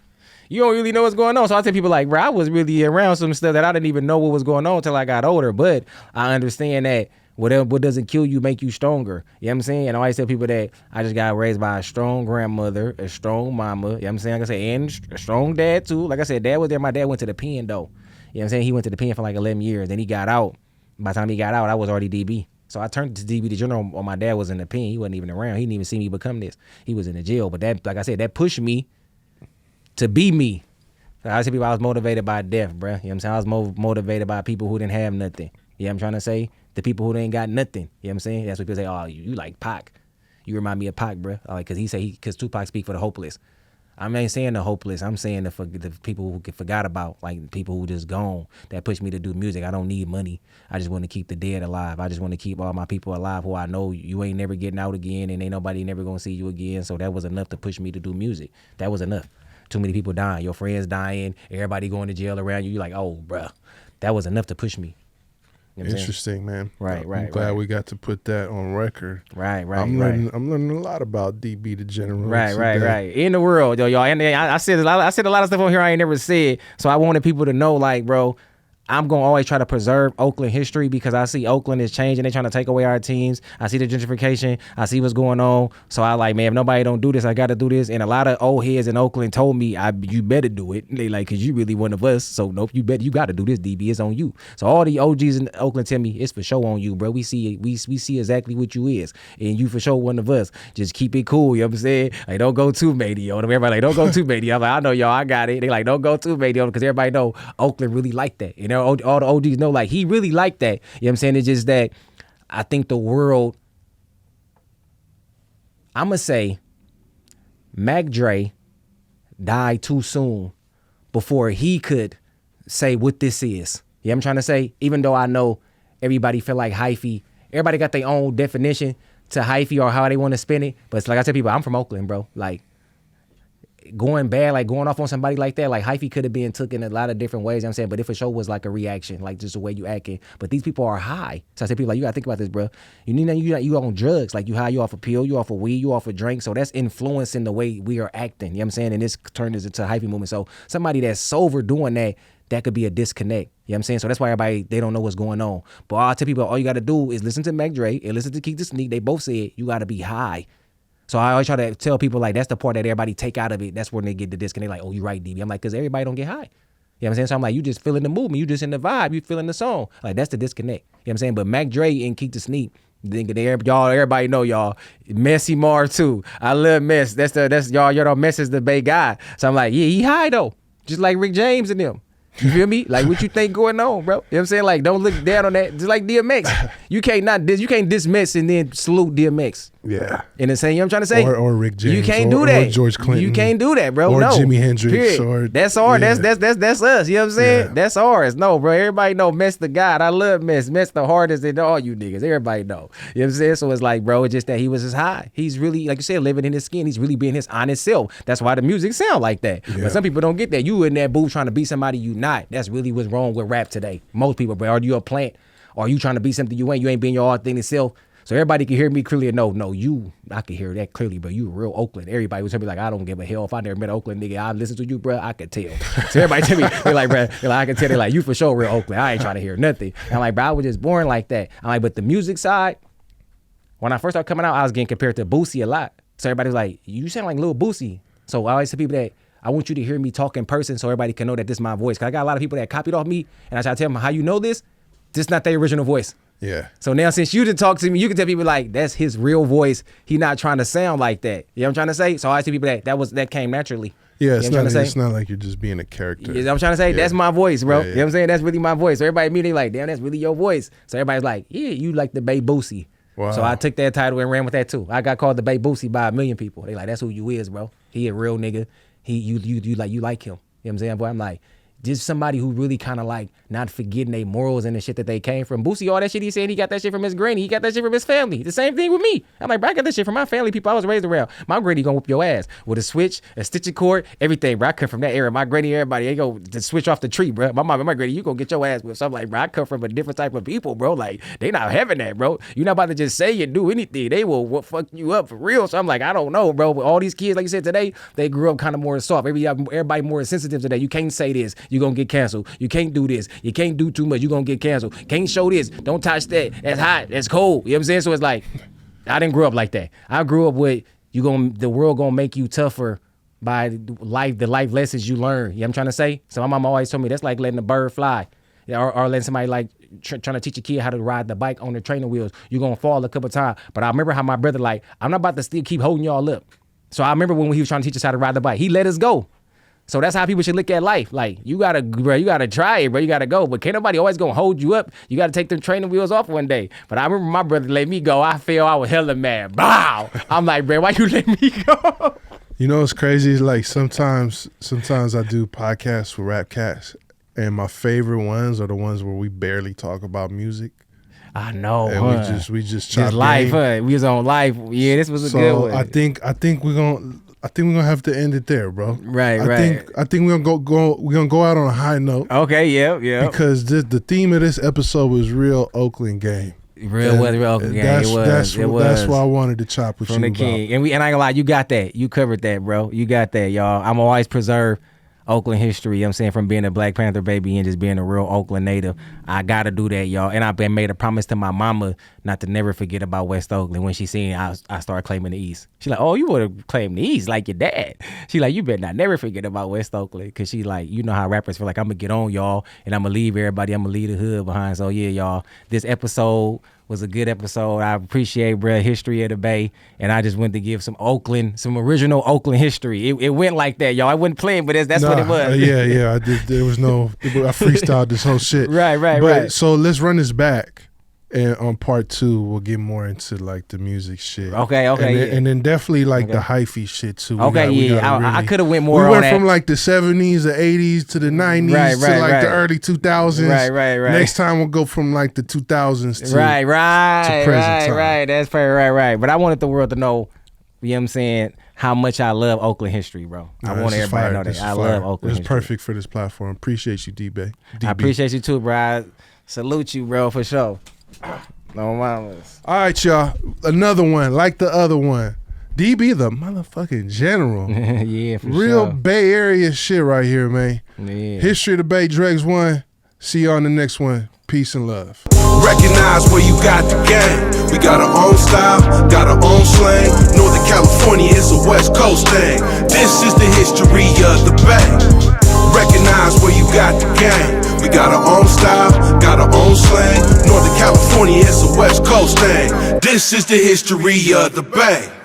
You don't really know what's going on. So I tell people like, bro, I was really around some stuff that I didn't even know what was going on until I got older. But I understand that what doesn't kill you make you stronger. You know what I'm saying? And I always tell people that I just got raised by a strong grandmother, a strong mama, you know what I'm saying? Like I said, and a strong dad too. Like I said, dad was there. My dad went to the pen though. You know what I'm saying? He went to the pen for like 11 years. Then he got out. By the time he got out, I was already DB. So I turned to DB the general when my dad was in the pen. He wasn't even around. He didn't even see me become this. He was in the jail. But that, like I said, that pushed me to be me. I tell people I was motivated by death, bro. You know what I'm saying? I was motivated by people who didn't have nothing. You know what I'm trying to say? The people who ain't got nothing. You know what I'm saying? That's what people say, oh, you like Pac. You remind me of Pac, bro. Like, because Tupac speak for the hopeless. I ain't saying the hopeless. I'm saying the people who get forgot about, like people who just gone. That pushed me to do music. I don't need money. I just want to keep the dead alive. I just want to keep all my people alive who I know you ain't never getting out again and ain't nobody never going to see you again. So that was enough to push me to do music. That was enough. Too many people dying. Your friends dying. Everybody going to jail around you. You're like, oh, bro. That was enough to push me. You know Interesting, man. Right. I'm glad we got to put that on record. Right. I'm learning a lot about DB the General. Right. In the world, yo, y'all. And I said a lot of stuff on here I ain't never said. So I wanted people to know, like, bro, I'm going to always try to preserve Oakland history because I see Oakland is changing. They're trying to take away our teams. I see the gentrification. I see what's going on. So I like, man, if nobody don't do this, I got to do this. And a lot of old heads in Oakland told me, you better do it. They like, because you really one of us. So nope, you got to do this, DB. It's on you. So all the OGs in Oakland tell me, it's for sure on you, bro. We see exactly what you is. And you for sure one of us. Just keep it cool. You know what I'm saying? Like, don't go too medio. Everybody like, don't go too medio. I'm like, I know y'all, I got it. They like, don't go too medio because everybody know Oakland really like that. You know, all the OGs know, like, he really liked that. You know what I'm saying? It's just that I think the world, I'm going to say Mac Dre died too soon before he could say what this is. You know what I'm trying to say? Even though I know everybody feel like Hyphy, everybody got their own definition to Hyphy or how they want to spin it. But it's like I tell people, I'm from Oakland, bro. Like, going bad, like going off on somebody like that, like Hyphy could have been took in a lot of different ways, you know what I'm saying? But if a show was like a reaction, like just the way you acting. But these people are high. So I say people like, you gotta think about this, bro. You on drugs, like you high, you off a pill, you off a weed, you off a drink. So that's influencing the way we are acting. You know what I'm saying? And this turned into a Hyphy movement. So somebody that's sober doing that could be a disconnect. You know what I'm saying? So that's why everybody, they don't know what's going on. But I tell people, all you gotta do is listen to Mac Dre and listen to Keep the Sneak. They both said you gotta be high. So I always try to tell people, like, that's the part that everybody take out of it. That's when they get the disconnect. Like, oh, you right, DB. I'm like, because everybody don't get high. You know what I'm saying? So I'm like, you just feeling the movement. You just in the vibe. You feeling the song. Like, that's the disconnect. You know what I'm saying? But Mac Dre and Keep the Sneak, everybody know y'all. Messy Mar too. I love Mess. That's y'all Mess is the Bay guy. So I'm like, yeah, he high though. Just like Rick James and them. You feel me? Like, what you think going on, bro? You know what I'm saying? Like, don't look down on that. Just like DMX. You can't dismiss and then salute DMX. Yeah. In the same, you know what I'm trying to say? Or Rick James. You can't do that. Or George Clinton. You can't do that, bro. Or no. Jimi Hendrix. Period. Or, that's ours. Yeah. That's us. You know what I'm saying? Yeah. That's ours. No, bro. Everybody know Mess the God. I love Mess. Mess the hardest than all you niggas. Everybody know. You know what I'm saying? So it's like, bro, it's just that he was just high. He's really, like you said, living in his skin. He's really being his honest self. That's why the music sound like that. Yeah. But some people don't get that. You in that booth trying to be somebody you not. That's really what's wrong with rap today. Most people, bro. Are you a plant? Or are you trying to be something you ain't? You ain't being your authentic self. So everybody can hear me clearly. I can hear that clearly, but you real Oakland. Everybody was telling me like, I don't give a hell if I never met an Oakland nigga. I listen to you, bro. I could tell. So everybody tell me, they're like, bro, I can tell. They're like, you for sure real Oakland. I ain't trying to hear nothing. And I'm like, bro, I was just born like that. I'm like, but the music side, when I first started coming out, I was getting compared to Boosie a lot. So everybody was like, you sound like Lil Boosie. So I always tell people that I want you to hear me talk in person so everybody can know that this is my voice. Cause I got a lot of people that copied off me, and I try to tell them how you know this. This not their original voice. Yeah. So now since you didn't talk to me, you can tell people like that's his real voice. He not trying to sound like that. You know what I'm trying to say? So I tell people that came naturally. Yeah, you know it's not like you're just being a character. You know what I'm trying to say? Yeah. That's my voice, bro. Yeah, yeah. You know what I'm saying? That's really my voice. So everybody immediately like, damn, that's really your voice. So everybody's like, yeah, you like the Bay Boosie. Wow. So I took that title and ran with that too. I got called the Bay Boosie by 1 million people. They like, that's who you is, bro. He a real nigga. You like him. You know what I'm saying? Boy, I'm like, just somebody who really kind of like not forgetting their morals and the shit that they came from. Boosie, all that shit he's saying, he got that shit from his granny. He got that shit from his family. The same thing with me. I'm like, bro, I got that shit from my family, people I was raised around. My granny gonna whoop your ass with a switch, a stitching cord, everything, bro. I come from that era. My granny, everybody, they go to switch off the tree, bro. My mom and my granny, you gonna get your ass whipped. So I'm like, bro, I come from a different type of people, bro. Like, they not having that, bro. You're not about to just say and do anything. They will fuck you up for real. So I'm like, I don't know, bro. But all these kids, like you said today, they grew up kind of more soft. Everybody more sensitive today. You can't say this. You gonna get canceled. You can't do this. You can't do too much. You gonna get canceled. Can't show this. Don't touch that. That's hot. That's cold. You know what I'm saying? So it's like, I didn't grow up like that. I grew up with the world gonna make you tougher by the life lessons you learn. You know what I'm trying to say? So my mom always told me that's like letting a bird fly. Or letting somebody like trying to teach a kid how to ride the bike on the training wheels. You're gonna fall a couple times. But I remember how my brother like, I'm not about to still keep holding y'all up. So I remember when he was trying to teach us how to ride the bike, he let us go. So that's how people should look at life. Like, you gotta try it, bro. You gotta go. But can't nobody always gonna hold you up. You gotta take them training wheels off one day. But I remember my brother let me go. I fell. I was hella mad. Bow. I'm like, bro, why you let me go? You know what's crazy? It's like sometimes I do podcasts with rap cats, and my favorite ones are the ones where we barely talk about music. I know. And we just chop life, game. We was on live. Yeah, this was a good one. I think we're gonna have to end it there, bro. Right. I think we're gonna go out on a high note. Okay, yeah. Because the theme of this episode was real Oakland game. Real Oakland game. That's why I wanted to chop with from you the king. about. And I ain't gonna lie, you got that. You covered that, bro. You got that, y'all. I'm always preserve Oakland history, you know what I'm saying, from being a Black Panther baby and just being a real Oakland native. I gotta do that, y'all. And I've been made a promise to my mama not to never forget about West Oakland. When she seen I started claiming the East, she like, oh, you would have claimed the East like your dad. She like, you better not never forget about West Oakland, because she like, you know how rappers feel like, I'm gonna get on y'all and I'm gonna leave everybody, I'm gonna leave the hood behind. So yeah, y'all, this episode was a good episode. I appreciate, bro, history of the Bay, and I just wanted to give some original Oakland history. It went like that, y'all. I wasn't playing, but that's what it was. Yeah. I freestyled this whole shit. Right. So let's run this back, and on part 2, we'll get more into like the music shit. Okay. And then definitely like the Hyphy shit too. I could have went more. We went from like the 70s, the 80s to the 90s to like the early 2000s. Right. Next time we'll go from like the 2000s to to present time. Right. That's right. But I wanted the world to know, you know what I'm saying, how much I love Oakland history, bro. I want everybody to know that. I love Oakland history. This is perfect for this platform. Appreciate you, D-Bay. I appreciate you too, bro. I salute you, bro, for sure. No mamas. All right, y'all. Another one, like the other one. DB, the motherfucking general. Yeah, for Real sure. Bay Area shit right here, man. Yeah. History of the Bay, Dregs One. See you on the next one. Peace and love. Recognize where you got the game. We got our own style, got our own slang. Northern California is a West Coast thing. This is the history of the Bay. Recognize where you got the game. We got our own style, got our own slang. Northern California is a West Coast thing. This is the history of the Bay.